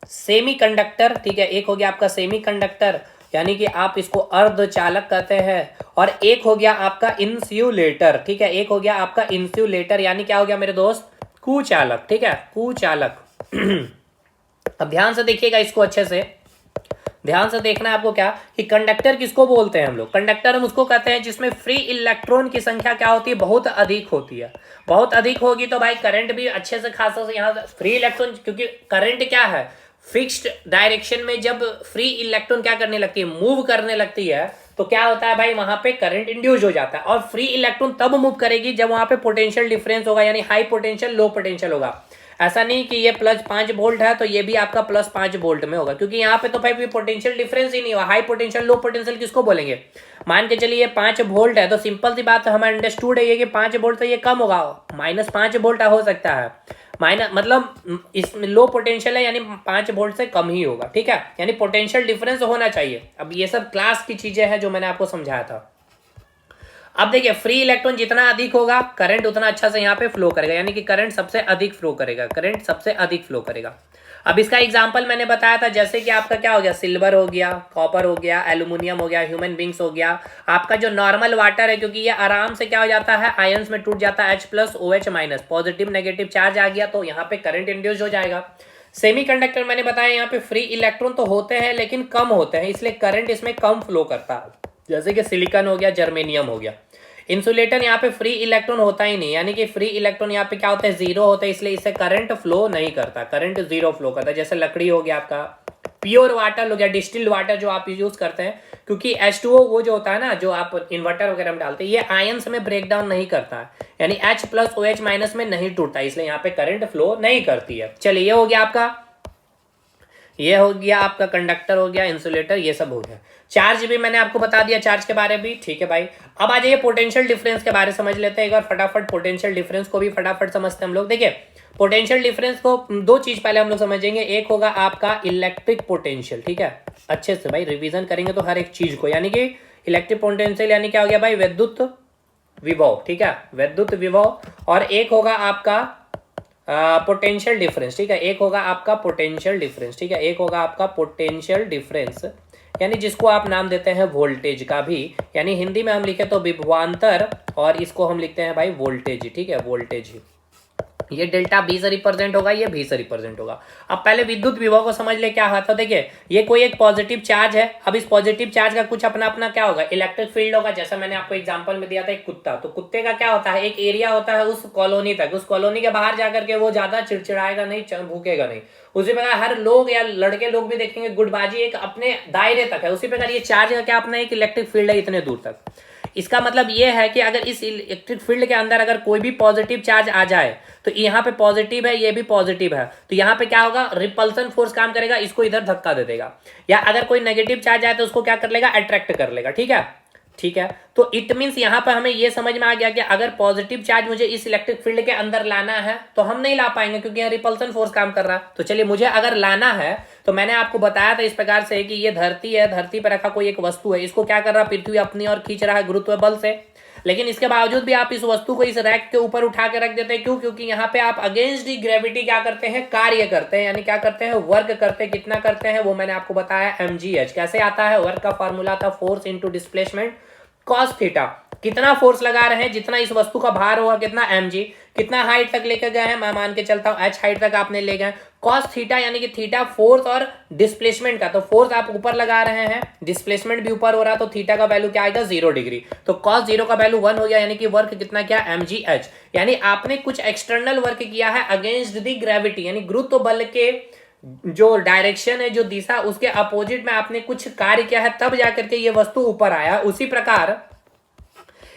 सेमी कंडक्टर, ठीक है, एक हो गया आपका सेमी कंडक्टर, यानी कि आप इसको अर्धचालक कहते हैं, और एक हो गया आपका इंसुलेटर, ठीक है, एक हो गया आपका इंसुलेटर, यानी क्या हो गया मेरे दोस्त, कुचालक, ठीक है, कुचालक। अब ध्यान से देखिएगा इसको, अच्छे से ध्यान से देखना है आपको, क्या कि कंडक्टर किसको बोलते हैं हम लोग, कंडक्टर हम उसको कहते हैं जिसमें फ्री इलेक्ट्रॉन की संख्या क्या होती है, बहुत अधिक होती है। बहुत अधिक होगी तो भाई करंट भी अच्छे से खासा से यहाँ फ्री इलेक्ट्रॉन, क्योंकि करंट क्या है, फिक्स्ड डायरेक्शन में जब फ्री इलेक्ट्रॉन क्या करने लगती है, मूव करने लगती है, तो क्या होता है भाई, वहां पे करंट इंड्यूस हो जाता है। और फ्री इलेक्ट्रॉन तब मूव करेगी जब वहां पे पोटेंशियल डिफरेंस होगा, यानी हाई पोटेंशियल लो पोटेंशियल होगा। ऐसा नहीं कि ये +5 वोल्ट है तो ये भी आपका +5 वोल्ट में होगा, क्योंकि यहाँ पे तो भाई पोटेंशियल डिफरेंस ही नहीं हुआ। हाई पोटेंशियल लो पोटेंशियल किसको बोलेंगे, मान के चलिए ये 5 वोल्ट है, तो सिंपल सी बात हमें अंडरस्टूड है ये कि 5 वोल्ट से ये कम होगा, -5 वोल्ट हो सकता है, मतलब इसमें लो पोटेंशियल है, यानी 5 वोल्ट से कम ही होगा, ठीक है, यानी पोटेंशियल डिफरेंस होना चाहिए। अब ये सब क्लास की चीजें हैं जो मैंने आपको समझाया था। अब देखिए फ्री इलेक्ट्रॉन जितना अधिक होगा करंट उतना अच्छा से यहाँ पे फ्लो करेगा, यानी कि करंट सबसे अधिक फ्लो करेगा, करंट सबसे अधिक फ्लो करेगा। अब इसका एग्जांपल मैंने बताया था, जैसे कि आपका क्या हो गया, सिल्वर हो गया, कॉपर हो गया, एल्यूमिनियम हो गया, ह्यूमन बींग्स हो गया, आपका जो नॉर्मल वाटर है, क्योंकि ये आराम से क्या हो जाता है, आयंस में टूट जाता है, H+OH-, पॉजिटिव नेगेटिव चार्ज आ गया तो यहाँ पे करंट इंड्यूस हो जाएगा। सेमीकंडक्टर मैंने बताया यहाँ पे फ्री इलेक्ट्रॉन तो होते हैं लेकिन कम होते हैं, इसलिए करंट इसमें कम फ्लो करता है, जैसे कि सिलिकॉन हो गया, जर्मेनियम हो गया। इंसुलेटर यहाँ पे फ्री इलेक्ट्रॉन होता ही नहीं, यानी कि फ्री इलेक्ट्रॉन यहाँ पे क्या होता है, 0 होता है, इसलिए इससे करंट फ्लो नहीं करता, करंट 0 फ्लो करता है। जैसे लकड़ी हो गया आपका, प्योर वाटर हो गया, डिस्टिल्ड वाटर जो आप यूज करते हैं, क्योंकि H2O वो जो होता है ना, जो आप इन्वर्टर वगैरह में डालते हैं, ये आयंस में ब्रेक डाउन नहीं करता है, यानी H+OH- में नहीं टूटता, इसलिए यहाँ पे करंट फ्लो नहीं करती है। चलिए ये हो गया आपका, ये हो गया आपका कंडक्टर हो गया, इंसुलेटर, ये सब हो गया। चार्ज भी मैंने आपको बता दिया, चार्ज के बारे में भी, ठीक है भाई। अब आ जाइए पोटेंशियल डिफरेंस के बारे में समझ लेते हैं एक बार फटाफट, पोटेंशियल डिफरेंस को भी फटाफट समझते हैं हम लोग। देखिए पोटेंशियल डिफरेंस को 2 चीज पहले हम लोग समझेंगे, एक होगा आपका इलेक्ट्रिक पोटेंशियल, ठीक है, अच्छे से भाई रिवीजन करेंगे तो हर एक चीज को, यानी कि इलेक्ट्रिक पोटेंशियल यानी क्या हो गया भाई, विद्युत विभव, ठीक है, विद्युत विभव। और एक होगा आपका पोटेंशियल डिफरेंस, ठीक है, एक होगा आपका पोटेंशियल डिफरेंस, ठीक है, एक होगा आपका पोटेंशियल डिफरेंस, यानी जिसको आप नाम देते हैं वोल्टेज का भी, यानी हिंदी में हम लिखे तो विभवांतर, और इसको हम लिखते हैं भाई वोल्टेज, ठीक है, वोल्टेज। ये डेल्टा बी से रिप्रेजेंट होगा, ये भी से रिप्रेजेंट होगा। अब पहले विद्युत विभव को समझ ले क्या है। तो देखिए ये कोई एक पॉजिटिव चार्ज है, अब इस पॉजिटिव चार्ज का कुछ अपना अपना क्या होगा, इलेक्ट्रिक फील्ड होगा। जैसा मैंने आपको एग्जांपल में दिया था एक कुत्ता, तो कुत्ते का क्या होता है, एक एरिया होता है उस कॉलोनी तक, उस कॉलोनी के बाहर जाकर के वो ज्यादा चिड़चिड़ाएगा नहीं, भूखेगा नहीं। उसी प्रकार हर लोग या लड़के लोग भी देखेंगे गुटबाजी एक अपने दायरे तक है, उसी प्रकार ये चार्ज का क्या अपना एक इलेक्ट्रिक फील्ड है इतने दूर तक। इसका मतलब ये है कि अगर इस इलेक्ट्रिक फील्ड के अंदर अगर कोई भी पॉजिटिव चार्ज आ जाए, तो यहाँ पे पॉजिटिव है, ये भी पॉजिटिव है, तो यहाँ पे क्या होगा, रिपल्सन फोर्स काम करेगा, इसको इधर धक्का दे देगा। या अगर कोई नेगेटिव चार्ज आए तो उसको क्या कर लेगा, अट्रैक्ट कर लेगा, ठीक है, ठीक है। तो इट मीन्स यहाँ पर हमें यह समझ में आ गया कि अगर पॉजिटिव चार्ज मुझे इस इलेक्ट्रिक फील्ड के अंदर लाना है तो हम नहीं ला पाएंगे, क्योंकि यहाँ रिपल्सन फोर्स काम कर रहा है। तो चलिए मुझे अगर लाना है तो मैंने आपको बताया था इस प्रकार से कि ये धरती है, धरती पर रखा कोई एक वस्तु है, इसको क्या कर रहा है, पृथ्वी अपनी ओर खींच रहा है गुरुत्व बल से। लेकिन इसके बावजूद भी आप इस वस्तु को इस रैक के ऊपर उठा के रख देते हैं, क्यों, क्योंकि यहाँ पे आप अगेंस्ट दी ग्रेविटी क्या करते हैं, कार्य करते हैं, यानी क्या करते हैं, वर्क करते हैं। कितना करते हैं वो मैंने आपको बताया, mgh। कैसे आता है, वर्क का फॉर्मूला था force into displacement cos theta. कितना फोर्स लगा रहे हैं, जितना इस वस्तु का भार होगा, कितना mg, कितना हाइट तक लेकर गए हैं, मैं मान के चलता हूं h हाइट तक आपने ले गए। कॉस थीटा यानी कि थीटा फोर्स और डिस्प्लेसमेंट का, तो फोर्स आप ऊपर लगा रहे हैं, डिस्प्लेसमेंट भी ऊपर हो रहा है, तो थीटा का वैल्यू क्या आएगा, 0 डिग्री। तो कॉस 0 का वैल्यू 1 हो गया, यानी कि वर्क कितना क्या, mgh। यानी आपने कुछ एक्सटर्नल वर्क किया है अगेंस्ट दी ग्रेविटी, यानी गुरुत्व बल के जो डायरेक्शन है, जो दिशा, उसके अपोजिट में आपने कुछ कार्य किया है, तब जाकर के ये वस्तु ऊपर आया। उसी प्रकार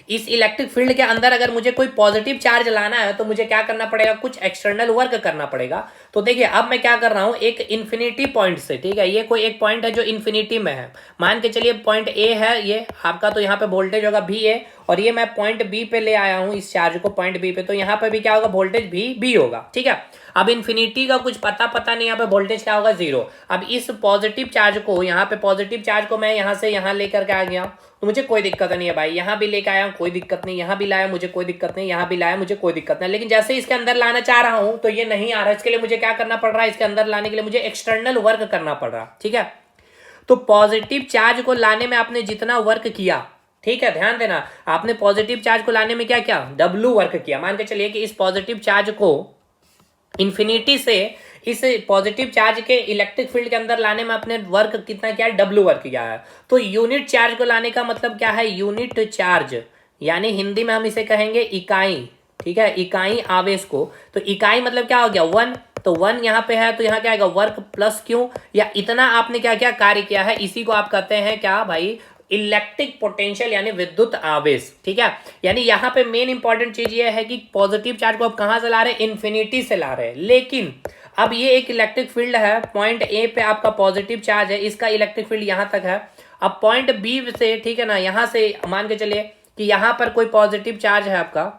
इस इलेक्ट्रिक फील्ड के अंदर अगर मुझे कोई पॉजिटिव चार्ज लाना है तो मुझे क्या करना पड़ेगा, कुछ एक्सटर्नल वर्क करना पड़ेगा। तो देखिए अब मैं क्या कर रहा हूं, एक इन्फिनिटी पॉइंट से, ठीक है, ये कोई एक पॉइंट है जो इन्फिनिटी में है, मान के चलिए पॉइंट ए है ये आपका, तो यहाँ पे वोल्टेज होगा भी ए, और ये मैं पॉइंट बी पे ले आया हूं इस चार्ज को पॉइंट बी पे, तो यहाँ पे भी क्या होगा, वोल्टेज भी बी होगा, ठीक है। अब इन्फिनिटी का कुछ पता नहीं, यहाँ पे वोल्टेज क्या होगा, 0। अब इस पॉजिटिव चार्ज को, यहाँ पे पॉजिटिव चार्ज को मैं यहाँ से यहाँ लेकर के आ गया, तो मुझे कोई दिक्कत नहीं है भाई, यहाँ भी लेकर आया हूँ कोई दिक्कत नहीं, यहाँ भी लाया मुझे कोई दिक्कत नहीं, यहाँ भी लाया मुझे कोई दिक्कत नहीं। लेकिन जैसे इसके अंदर लाना चाह रहा हूँ तो ये नहीं आ रहा, इसके लिए मुझे क्या करना पड़ रहा है, इसके अंदर लाने के लिए मुझे एक्सटर्नल वर्क करना पड़ रहा, ठीक है। तो पॉजिटिव चार्ज को लाने में आपने जितना वर्क किया, ठीक है, ध्यान देना, आपने पॉजिटिव चार्ज को लाने में क्या किया, W वर्क किया। मान के चलिए कि इस पॉजिटिव चार्ज को इन्फिनिटी से इस पॉजिटिव चार्ज के इलेक्ट्रिक फील्ड के अंदर लाने में अपने वर्क कितना किया है, W वर्क किया है। तो यूनिट चार्ज को लाने का मतलब क्या है, यूनिट चार्ज, यानी हिंदी में हम इसे कहेंगे इकाई, ठीक है, इकाई आवेश को। तो इकाई मतलब क्या हो गया, 1, तो 1 यहाँ पे है, तो यहाँ क्या आएगा, वर्क प्लस क्यू, या इतना आपने क्या क्या कार्य किया है, इसी को आप कहते हैं क्या भाई, इलेक्ट्रिक पोटेंशियल, यानी विद्युत आवेश, ठीक है। यानी यहाँ पे मेन इंपॉर्टेंट चीज ये है कि पॉजिटिव चार्ज को आप कहां से ला रहे हैं, इन्फिनिटी से ला रहे हैं। लेकिन अब ये एक इलेक्ट्रिक फील्ड है, पॉइंट ए पे आपका पॉजिटिव चार्ज है, इसका इलेक्ट्रिक फील्ड यहां तक है। अब पॉइंट बी से, ठीक है ना, यहां से मान के चलिए कि यहां पर कोई पॉजिटिव चार्ज है आपका,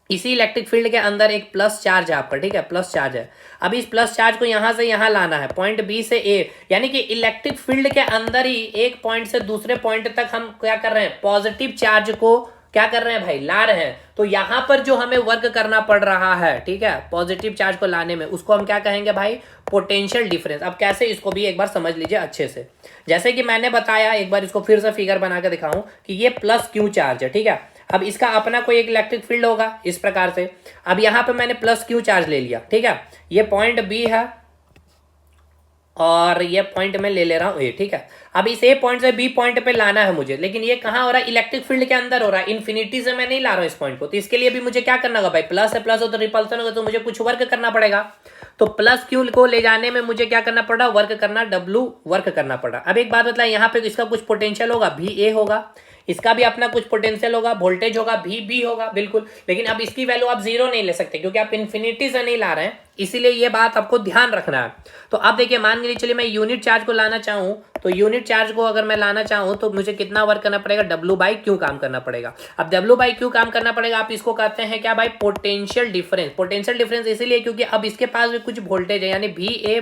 इसी इलेक्ट्रिक फील्ड के अंदर एक प्लस चार्ज है आपका, ठीक है, प्लस चार्ज है। अब इस प्लस चार्ज को यहां से यहां लाना है, पॉइंट बी से ए, यानी कि इलेक्ट्रिक फील्ड के अंदर ही एक पॉइंट से दूसरे पॉइंट तक हम क्या कर रहे हैं, पॉजिटिव चार्ज को क्या कर रहे हैं भाई, ला रहे हैं। तो यहां पर जो हमें वर्क करना पड़ रहा है, ठीक है, पॉजिटिव चार्ज को लाने में, उसको हम क्या कहेंगे भाई, पोटेंशियल डिफरेंस। अब कैसे, इसको भी एक बार समझ लीजिए अच्छे से। जैसे कि मैंने बताया, एक बार इसको फिर से फिगर बना के दिखाऊं कि ये प्लस क्यू चार्ज है, ठीक है। अब इसका अपना कोई एक इलेक्ट्रिक फील्ड होगा इस प्रकार से। अब यहां पे मैंने प्लस क्यू चार्ज ले लिया, ठीक है, ये पॉइंट बी है और ये पॉइंट में ले रहा हूं ए, ठीक है। अब इस ए पॉइंट से बी पॉइंट पे लाना है मुझे, लेकिन ये कहां हो रहा है, इलेक्ट्रिक फील्ड के अंदर हो रहा है, इन्फिनिटी से मैं नहीं ला रहा हूं इस पॉइंट को। तो इसके लिए भी मुझे क्या करना होगा भाई, प्लस है, प्लस हो तो रिपल्सन होगा, तो मुझे कुछ वर्क करना पड़ेगा। तो प्लस क्यू को ले जाने में मुझे क्या करना पड़ रहा, वर्क करना, W वर्क करना पड़ रहा। अब एक बात बताए, यहाँ पे इसका कुछ पोटेंशियल होगा, भी ए होगा, इसका भी अपना कुछ पोटेंशियल होगा, वोल्टेज होगा, भी बी होगा, बिल्कुल। लेकिन अब इसकी वैल्यू आप 0 नहीं ले सकते, क्योंकि आप इन्फिनिटी से नहीं ला रहे हैं, इसीलिए ये बात आपको ध्यान रखना है। तो अब देखिए, मान के चलिए मैं यूनिट चार्ज को लाना चाहूँ, तो यूनिट चार्ज को अगर मैं लाना चाहूँ तो मुझे कितना वर्क करना पड़ेगा, W/Q काम करना पड़ेगा। अब W/Q काम करना पड़ेगा, आप इसको कहते हैं क्या भाई, पोटेंशियल डिफरेंस। पोटेंशियल डिफरेंस इसीलिए क्योंकि अब इसके पास भी कुछ वोल्टेज है, यानी VA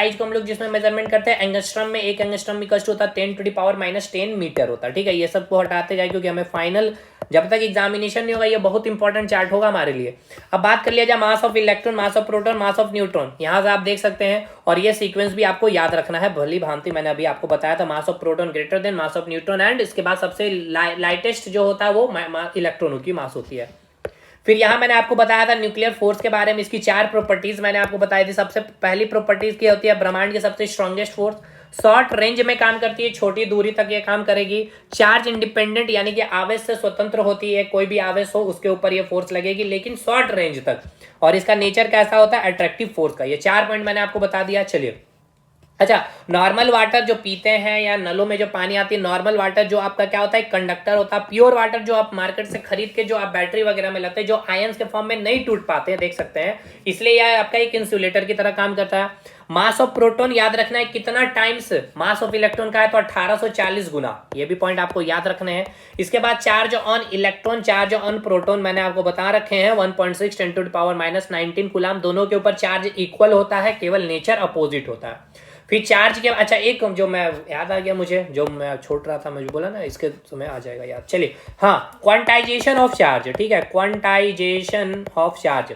साइज को हम लोग जिसमें मेजरमेंट करते हैं एंगस्ट्रम में, एक एंगस्ट्रम इक्वल टू होता है 10 टू द पावर -10 मीटर होता है, ठीक है। ये सबको हटाते जाए क्योंकि हमें फाइनल जब तक एग्जामिनेशन नहीं होगा ये बहुत इंपॉर्टेंट चार्ट होगा हमारे लिए। अब बात कर लिया जाए मास of electron, mass of proton, mass of neutron, यहाँ से आप देख सकते हैं और ये सीक्वेंस भी आपको याद रखना है। भली भांति मैंने अभी आपको बताया था mass of proton greater then mass of neutron and इसके बाद सबसे लाइटेस्ट जो होता है वो इलेक्ट्रॉनों की मास होती है। फिर यहाँ मैंने आपको बताया था न्यूक्लियर फोर्स के बारे में, इसकी 4 प्रॉपर्टीज मैंने आपको बताई थी। सबसे पहली प्रॉपर्टीज क्या होती है, ब्रह्मांड की सबसे स्ट्रॉन्गेस्ट फोर्स, शॉर्ट रेंज में काम करती है, छोटी दूरी तक ये काम करेगी, चार्ज इंडिपेंडेंट यानी कि आवेश से स्वतंत्र होती है, कोई भी आवेश हो उसके ऊपर ये फोर्स लगेगी लेकिन शॉर्ट रेंज तक, और इसका नेचर कैसा होता है, अट्रैक्टिव फोर्स का। ये 4 पॉइंट मैंने आपको बता दिया। चलिए अच्छा, नॉर्मल वाटर जो पीते हैं या नलों में जो पानी आती है, नॉर्मल वाटर जो आपका क्या होता है, कंडक्टर होता है। प्योर वाटर जो आप मार्केट से खरीद के जो आप बैटरी वगैरह में लाते हैं, जो आयंस के फॉर्म में नहीं टूट पाते हैं, देख सकते हैं, इसलिए यह आपका एक इंसुलेटर की तरह काम करता है। मास ऑफ प्रोटॉन याद रखना है कितना टाइम्स मास ऑफ इलेक्ट्रॉन का है, तो 1840 गुना, ये भी पॉइंट आपको याद रखने हैं। इसके बाद charge on electron, charge on proton मैंने आपको बता रखे हैं 1.6 × 10⁻⁻19 कूलम, दोनों के ऊपर चार्ज इक्वल होता है, केवल नेचर अपोजिट होता है। फिर चार्ज के अच्छा एक जो मैं याद आ गया मुझे, जो मैं छोड़ रहा था, मुझे बोला ना इसके समय आ जाएगा याद। चलिए हाँ, क्वांटाइजेशन ऑफ चार्ज, ठीक है, quantization of charge.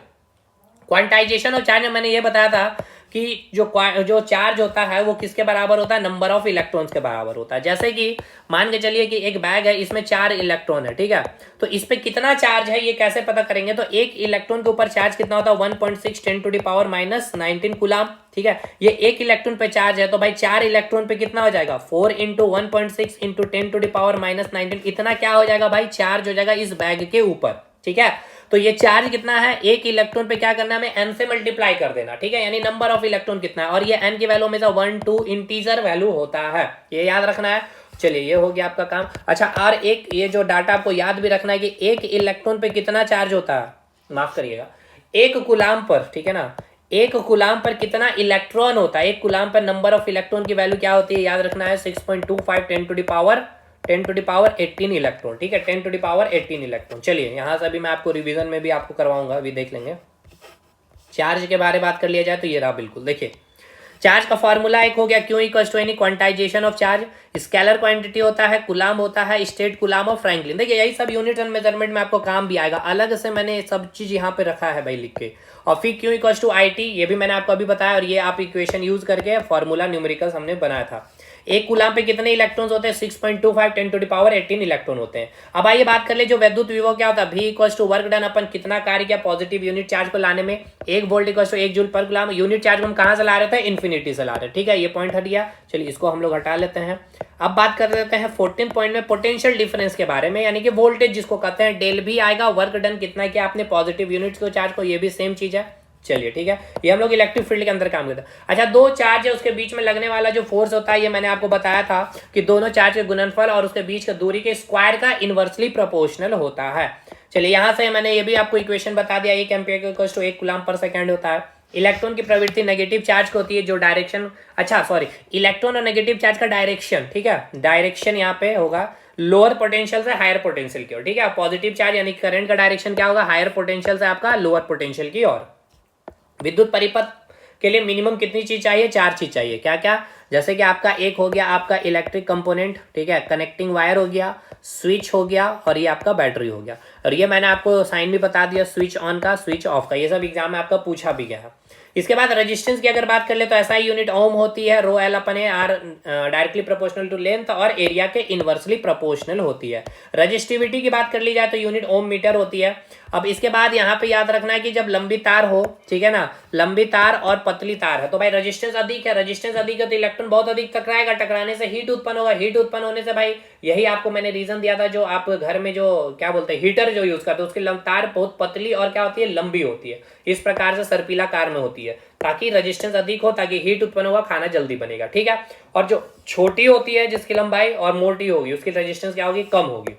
Quantization of charge में मैंने ये बताया था कि जो चार्ज होता है वो किसके बराबर होता है, नंबर ऑफ इलेक्ट्रॉन्स के बराबर होता है। जैसे कि मान के चलिए कि एक बैग है, इसमें 4 इलेक्ट्रॉन है, ठीक है, तो इस पे कितना चार्ज है ये कैसे पता करेंगे, तो एक इलेक्ट्रॉन के ऊपर चार्ज कितना होता है, 1.6 × 10⁻⁻19 कूलम, ठीक है। ये एक इलेक्ट्रॉन पे चार्ज है, तो भाई 4 इलेक्ट्रॉन पे कितना हो जाएगा, 4 × 1.6 × 10⁻⁻19, इतना क्या हो जाएगा भाई, चार्ज हो जाएगा इस बैग के ऊपर, ठीक है। तो ये चार्ज कितना है, एक इलेक्ट्रॉन पे क्या करना है, हमें n से मल्टीप्लाई कर देना, ठीक है, यानी नंबर ऑफ इलेक्ट्रॉन कितना है, और ये n की वैल्यू हमेशा 1 2 इंटीजर वैल्यू होता है, ये याद रखना है। चलिए ये हो गया आपका काम। अच्छा, और एक ये जो डाटा आपको याद भी रखना है कि एक इलेक्ट्रॉन पे कितना चार्ज होता है, माफ करिएगा, एक कूलाम पर, ठीक है ना, एक कूलाम पर कितना इलेक्ट्रॉन होता है, एक कूलाम पर नंबर ऑफ इलेक्ट्रॉन की वैल्यू क्या होती है, याद रखना है 6.25 10⁻18 इलेक्ट्रॉन, ठीक है, 10⁻18 इलेक्ट्रॉन। चलिए यहाँ से अभी मैं आपको रिवीजन में भी आपको करवाऊंगा, अभी देख लेंगे। चार्ज के बारे में बात कर लिया जाए तो ये रहा, बिल्कुल देखिए, चार्ज का फॉर्मूला एक हो गया, Q = any quantization of charge, scalar quantity होता है, कूलाम होता है, स्टेट कूलाम ऑफ फ्रैंकलिन। देखिए यही सब यूनिट एंड मेजरमेंट में आपको काम भी आएगा, अलग से मैंने सब चीज यहाँ पे रखा है भाई लिख के। और फिर Q = IT, ये भी मैंने आपको अभी बताया, और ये आप इक्वेशन यूज करके फॉर्मूला न्यूमेरिकल्स हमने बनाया था। एक कूलाम पे कितने इलेक्ट्रॉन्स होते हैं, 6.25 10⁻18 इलेक्ट्रॉन होते हैं। अब आइए बात कर ले जो विद्युत विभव क्या होता है, V = वर्क डन अपन कितना कार्य किया पॉजिटिव यूनिट चार्ज को लाने में, 1 वोल्ट = 1 जूल पर कूलम। यूनिट चार्ज को हम कहां से ला रहे थे, इन्फिनिटी से ला रहे, ठीक है, ये पॉइंट हट गया। चलिए इसको हम लोग हटा लेते हैं। अब बात कर लेते हैं 14 पॉइंट में पोटेंशियल डिफरेंस के बारे में, यानी कि वोल्टेज जिसको कहते हैं, डेल भी आएगा, वर्क डन कितना किया आपने पॉजिटिव यूनिट को चार्ज को, ये भी सेम चीज है। चलिए ठीक है, ये हम लोग इलेक्ट्रिक फील्ड के अंदर काम करते हैं। अच्छा, दो चार्ज है उसके बीच में लगने वाला जो फोर्स होता है, ये मैंने आपको बताया था कि दोनों चार्ज के गुणनफल और उसके बीच की दूरी के स्क्वायर का इनवर्सली प्रोपोर्शनल होता है। चलिए यहाँ से मैंने ये भी आपको इक्वेशन बता दिया, 1 एम्पीयर = 1 कूलम पर सेकंड होता है। इलेक्ट्रॉन की प्रवृत्ति नेगेटिव चार्ज को होती है, जो डायरेक्शन, अच्छा सॉरी, इलेक्ट्रॉन और नेगेटिव चार्ज का डायरेक्शन, ठीक है, डायरेक्शन यहाँ पे होगा लोअर पोटेंशियल से हायर पोटेंशियल की ओर, ठीक है। पॉजिटिव चार्ज यानी करंट का डायरेक्शन क्या होगा, हायर पोटेंशियल से आपका लोअर पोटेंशियल की ओर। विद्युत परिपथ के लिए मिनिमम कितनी चीज चाहिए, 4 चीज चाहिए, क्या क्या, जैसे कि आपका एक हो गया आपका इलेक्ट्रिक कंपोनेंट, ठीक है, कनेक्टिंग वायर हो गया, स्विच हो गया, और ये आपका बैटरी हो गया। और ये मैंने आपको साइन भी बता दिया, स्विच ऑन का, स्विच ऑफ का, ये सब एग्जाम में आपका पूछा भी गया है। इसके बाद रेजिस्टेंस की अगर बात कर ले तो SI यूनिट ओम होती है, ρL/A directly proportional to length और एरिया के इनवर्सली प्रोपोर्शनल होती है। रजिस्टिविटी की बात कर ली जाए तो यूनिट ओम मीटर होती है। अब इसके बाद यहाँ पे याद रखना है कि जब लंबी तार हो, ठीक है ना, लंबी तार और पतली तार है, तो भाई रेजिस्टेंस अधिक है, रेजिस्टेंस अधिक है तो इलेक्ट्रॉन बहुत अधिक टकराएगा, टकराने से हीट उत्पन्न होगा, हीट उत्पन्न होने से भाई, यही आपको मैंने रीजन दिया था, जो आप घर में जो क्या बोलते हैं हीटर जो यूज करते हैं, उसकी तार बहुत पतली और क्या होती है, लंबी होती है, इस प्रकार से सर्पिला कार में होती है, ताकि रेजिस्टेंस अधिक हो, ताकि हीट उत्पन्न होगा, खाना जल्दी बनेगा, ठीक है। और जो छोटी होती है जिसकी लंबाई और मोटी होगी, उसकी रेजिस्टेंस क्या होगी, कम होगी।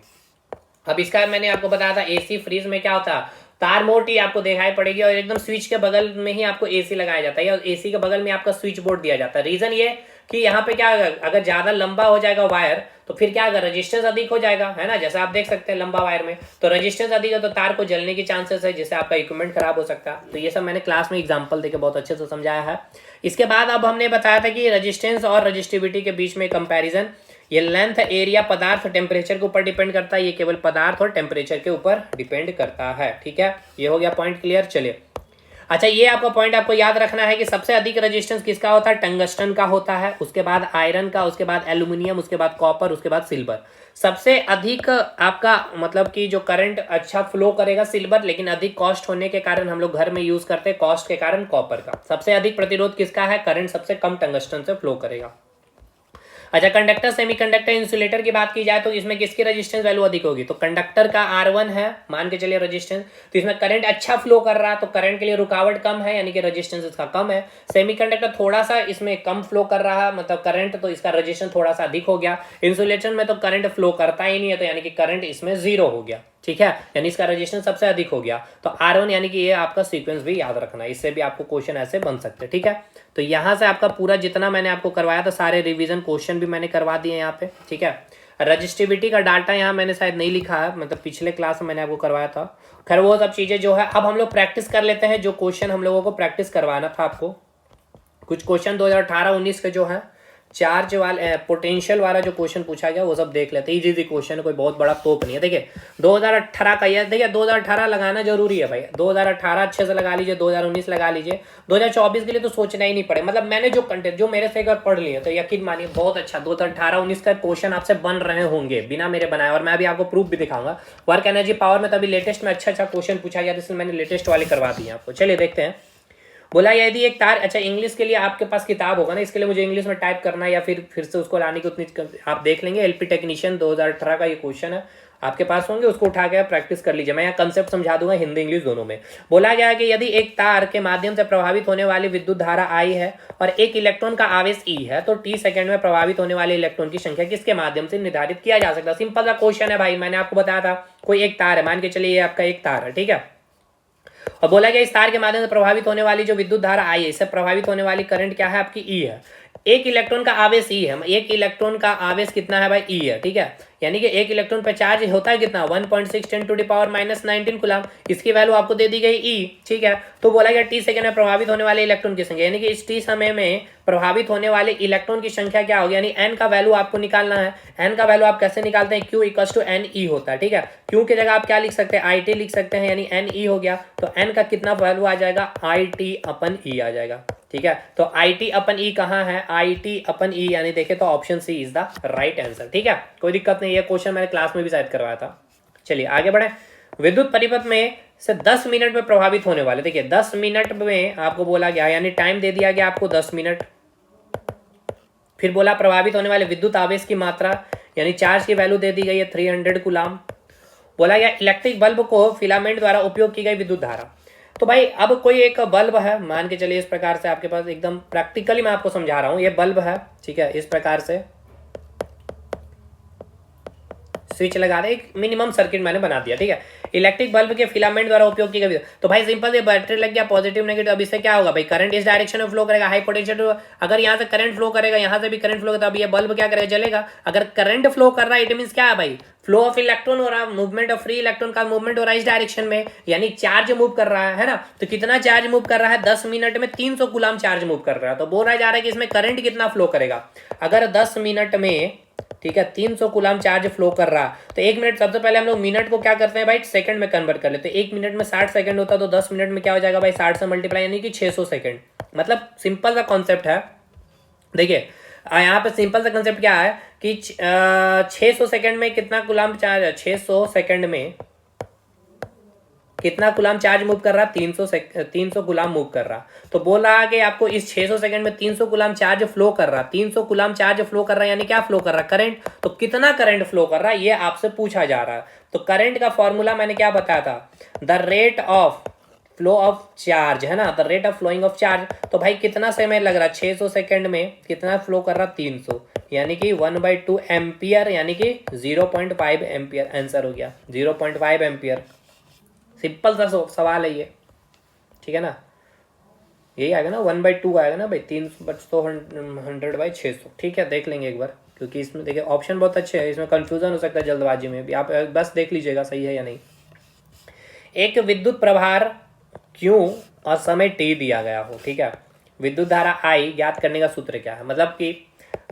अब इसका मैंने आपको बताया था एसी फ्रीज में क्या होता है, तार मोटी आपको दिखाई पड़ेगी और एकदम स्विच के बगल में ही आपको एसी लगाया जाता है, और एसी के बगल में आपका स्विच बोर्ड दिया जाता है। रीजन ये कि यहाँ पे क्या अगर ज्यादा लंबा हो जाएगा वायर तो फिर क्या अगर रेजिस्टेंस अधिक हो जाएगा, है ना, जैसा आप देख सकते हैं लंबा वायर में, तो रेजिस्टेंस अधिक है तो तार को जलने की चांसेस है, जिससे आपका इक्विपमेंट खराब हो सकता है। तो ये सब मैंने क्लास में एग्जांपल देके बहुत अच्छे से समझाया है। इसके बाद अब हमने बताया था कि रेजिस्टेंस और रेजिस्टिविटी के बीच में कंपैरिजन, ये लेंथ, एरिया, पदार्थ, टेम्परेचर के ऊपर डिपेंड करता है, ये केवल पदार्थ और टेम्परेचर के ऊपर डिपेंड करता है। ठीक है, ये हो गया पॉइंट क्लियर। चलिए, अच्छा ये आपका पॉइंट आपको याद रखना है कि सबसे अधिक रेजिस्टेंस किसका होता है? टंगस्टन का होता है, उसके बाद आयरन का, उसके बाद एल्यूमिनियम, उसके बाद कॉपर, उसके बाद सिल्वर। सबसे अधिक आपका मतलब कि जो करंट अच्छा फ्लो करेगा सिल्वर, लेकिन अधिक कॉस्ट होने के कारण हम लोग घर में यूज करते हैं कॉस्ट के कारण कॉपर का। सबसे अधिक प्रतिरोध किसका है? करंट सबसे कम टंगस्टन से फ्लो करेगा। अच्छा, कंडक्टर, सेमीकंडक्टर, इंसुलेटर की बात की जाए तो इसमें किसकी रेजिस्टेंस वैल्यू अधिक होगी? तो कंडक्टर का R1 है, मान के चलिए रेजिस्टेंस, तो इसमें करंट अच्छा फ्लो कर रहा है तो करंट के लिए रुकावट कम है, यानी कि रेजिस्टेंस इसका कम है। सेमीकंडक्टर थोड़ा सा इसमें कम फ्लो कर रहा है, मतलब करंट, तो इसका रेजिस्टेंस थोड़ा सा अधिक हो गया। इंसुलेशन में तो करंट फ्लो करता ही नहीं है, तो यानी कि करंट इसमें 0 हो गया। ठीक है, यानी इसका रेजिस्टेंस सबसे अधिक हो गया। तो R1 यानी कि ये आपका सीक्वेंस भी याद रखना है, इससे भी आपको क्वेश्चन ऐसे बन सकते हैं। ठीक है, तो यहाँ से आपका पूरा जितना मैंने आपको करवाया था सारे रिवीजन क्वेश्चन भी मैंने करवा दिए यहाँ पे। ठीक है, रजिस्टिविटी का डाटा यहाँ मैंने शायद नहीं लिखा है, मतलब पिछले क्लास में मैंने आपको करवाया था। खैर वो सब चीज़ें जो है अब हम लोग प्रैक्टिस कर लेते हैं, जो क्वेश्चन हम लोगों को प्रैक्टिस करवाना था आपको। कुछ क्वेश्चन 2018-19 के जो है चार्ज वाले पोटेंशियल वाला जो क्वेश्चन पूछा गया वो सब देख लेते हैं। इजी क्वेश्चन, कोई बहुत बड़ा तोप नहीं है। देखिए 2018 का, ये देखिए 2018 लगाना जरूरी है भाई, 2018 अच्छे से लगा लीजिए, 2019 लगा लीजिए, 2024 के लिए तो सोचना ही नहीं पड़े। मतलब मैंने जो कंटेंट जो मेरे से एक बार पढ़ लिए तो यकीन मानिए बहुत अच्छा 2018-19 का क्वेश्चन आपसे बन रहे होंगे बिना मेरे बनाए, और मैं अभी आपको प्रूफ भी दिखाऊंगा। वर्क एनर्जी पावर में तभी लेटेस्ट में अच्छा क्वेश्चन पूछा गया, इसलिए मैंने लेटेस्ट वाले करवा दिए आपको। चलिए देखते हैं। बोला यदि एक तार, अच्छा इंग्लिश के लिए आपके पास किताब होगा ना, इसके लिए मुझे इंग्लिश में टाइप करना है या फिर से उसको लाने की उतनी आप देख लेंगे। एलपी टेक्नीशियन 2018 का ये क्वेश्चन है, आपके पास होंगे, उसको उठा के प्रैक्टिस कर लीजिए। मैं यहाँ कंसेप्ट समझा दूंगा हिंदी इंग्लिश दोनों में। बोला गया है कि यदि एक तार के माध्यम से प्रभावित होने वाली विद्युत धारा I है और एक इलेक्ट्रॉन का आवेश E है, तो t सेकंड में प्रभावित होने वाले इलेक्ट्रॉन की संख्या किसके माध्यम से निर्धारित किया जा सकता है? सिंपल सा क्वेश्चन है भाई, मैंने आपको बताया था। कोई एक तार है, मान के चलिए ये आपका एक तार है, ठीक है, और बोला गया इस तार के माध्यम से प्रभावित होने वाली जो विद्युत धारा I है, इससे प्रभावित होने वाली करंट क्या है? आपकी E है। एक इलेक्ट्रॉन का आवेश E है, एक इलेक्ट्रॉन का आवेश कितना है भाई? E है। ठीक है, यानी कि एक इलेक्ट्रॉन पर चार्ज होता है कितना? 1.6 × 10⁻⁹ कूलम। इसकी वैल्यू आपको दे दी गई E। ठीक है, तो बोला गया t सेकंड में प्रभावित होने वाले इलेक्ट्रॉन की संख्या, यानी कि इस t समय में प्रभावित होने वाले इलेक्ट्रॉन की संख्या क्या होगी? यानी n का वैल्यू आपको निकालना है। n का वैल्यू आप कैसे निकालते हैं? Q = NE होता है। ठीक है, Q की जगह आप क्या लिख सकते हैं? IT लिख सकते हैं, यानी NE हो गया। तो n का कितना वैल्यू आ जाएगा? IT/E आ जाएगा। ठीक है, तो IT/E कहाँ है? IT/E, यानी देखे तो option C is the right answer. ठीक है, कोई दिक्कत नहीं, ये क्वेश्चन मैंने क्लास में भी शायद करवाया था। चलिए आगे बढ़े। विद्युत परिपथ में से 10 मिनट में प्रभावित होने वाले, देखिए 10 मिनट में आपको बोला गया, यानी टाइम दे दिया गया आपको 10 मिनट। फिर बोला प्रभावित होने वाले विद्युत आवेश की मात्रा, यानी चार्ज की वैल्यू दे दी गई है 300 कूलम। बोला गया इलेक्ट्रिक बल्ब को फिलामेंट द्वारा उपयोग की गई विद्युत धारा। तो भाई अब कोई एक बल्ब है, मान के चलिए इस प्रकार से आपके पास, एकदम प्रैक्टिकली मैं आपको समझा रहा हूं, ये बल्ब है। ठीक है, इस प्रकार से स्विच लगा दे, एक मिनिमम सर्किट मैंने बना दिया। ठीक है, इलेक्ट्रिक बल्ब के फिलामेंट द्वारा उपयोग की गई, तो भाई सिंपल ये बैटरी लग गया पॉजिटिव नेगेटिव। अब इससे क्या होगा भाई? करंट इस डायरेक्शन में फ्लो करेगा, हाई पोटेंशियल। अगर यहाँ से करंट फ्लो करेगा, यहाँ से भी करंट फ्लो करेगा, तो अब ये बल्ब क्या करेगा? जलेगा। अगर करंट फ्लो कर रहा है, इट मीन क्या है भाई? फ्लो ऑफ इलेक्ट्रॉन हो रहा है, मूवमेंट ऑफ फ्री इलेक्ट्रॉन का मूवमेंट हो रहा है इस डायरेक्शन में, यानी चार्ज मूव कर रहा है ना। तो कितना चार्ज मूव कर रहा है? 10 मिनट में 300 कूलम चार्ज मूव कर रहा है। तो बोला जा रहा है कि इसमें करंट कितना फ्लो करेगा? अगर 10 मिनट में, ठीक है, 300 कूलम चार्ज फ्लो कर रहा, तो 1 मिनट, सबसे पहले हम लोग मिनट को क्या करते हैं भाई? सेकंड में कन्वर्ट कर लेते हैं। 1 मिनट में 60 सेकंड होता है, तो 10 मिनट में क्या हो जाएगा भाई? 60 से मल्टीप्लाई, यानी कि 600 सेकंड। मतलब सिंपल सा कॉन्सेप्ट है। देखिए यहाँ पे सिंपल सा कंसेप्ट क्या है कि 600 सेकंड में कितना कूलम चार्ज है? 600 सेकंड में कितना कूलम चार्ज मूव कर रहा? 300 कूलम मूव कर रहा। तो बोल रहा है कि आपको इस 600 सेकंड में 300 कूलम चार्ज फ्लो कर रहा, 300 कूलम चार्ज फ्लो कर रहा है, यानी क्या फ्लो कर रहा? करंट। तो कितना करंट फ्लो कर रहा है ये आपसे पूछा जा रहा है। तो करंट का फॉर्मूला मैंने क्या बताया था? The rate of flow of charge, है ना, the rate of flowing of charge. तो भाई कितना समय लग रहा? 600 सेकंड में कितना फ्लो कर रहा? 300, यानी कि 1/2 एम्पियर, यानी कि 0.5 एम्पियर। आंसर हो गया 0.5 एम्पियर। सिंपल सा सवाल है ये, ठीक है ना, यही आएगा ना, 1/2 आएगा ना भाई, 100/600। ठीक है, देख लेंगे एक बार, क्योंकि इसमें देखिए ऑप्शन बहुत अच्छे हैं, इसमें कंफ्यूजन हो सकता है जल्दबाजी में भी, आप बस देख लीजिएगा सही है या नहीं। एक विद्युत प्रभार क्यों और समय t दिया गया हो, ठीक है, विद्युत धारा I ज्ञात करने का सूत्र क्या है? मतलब कि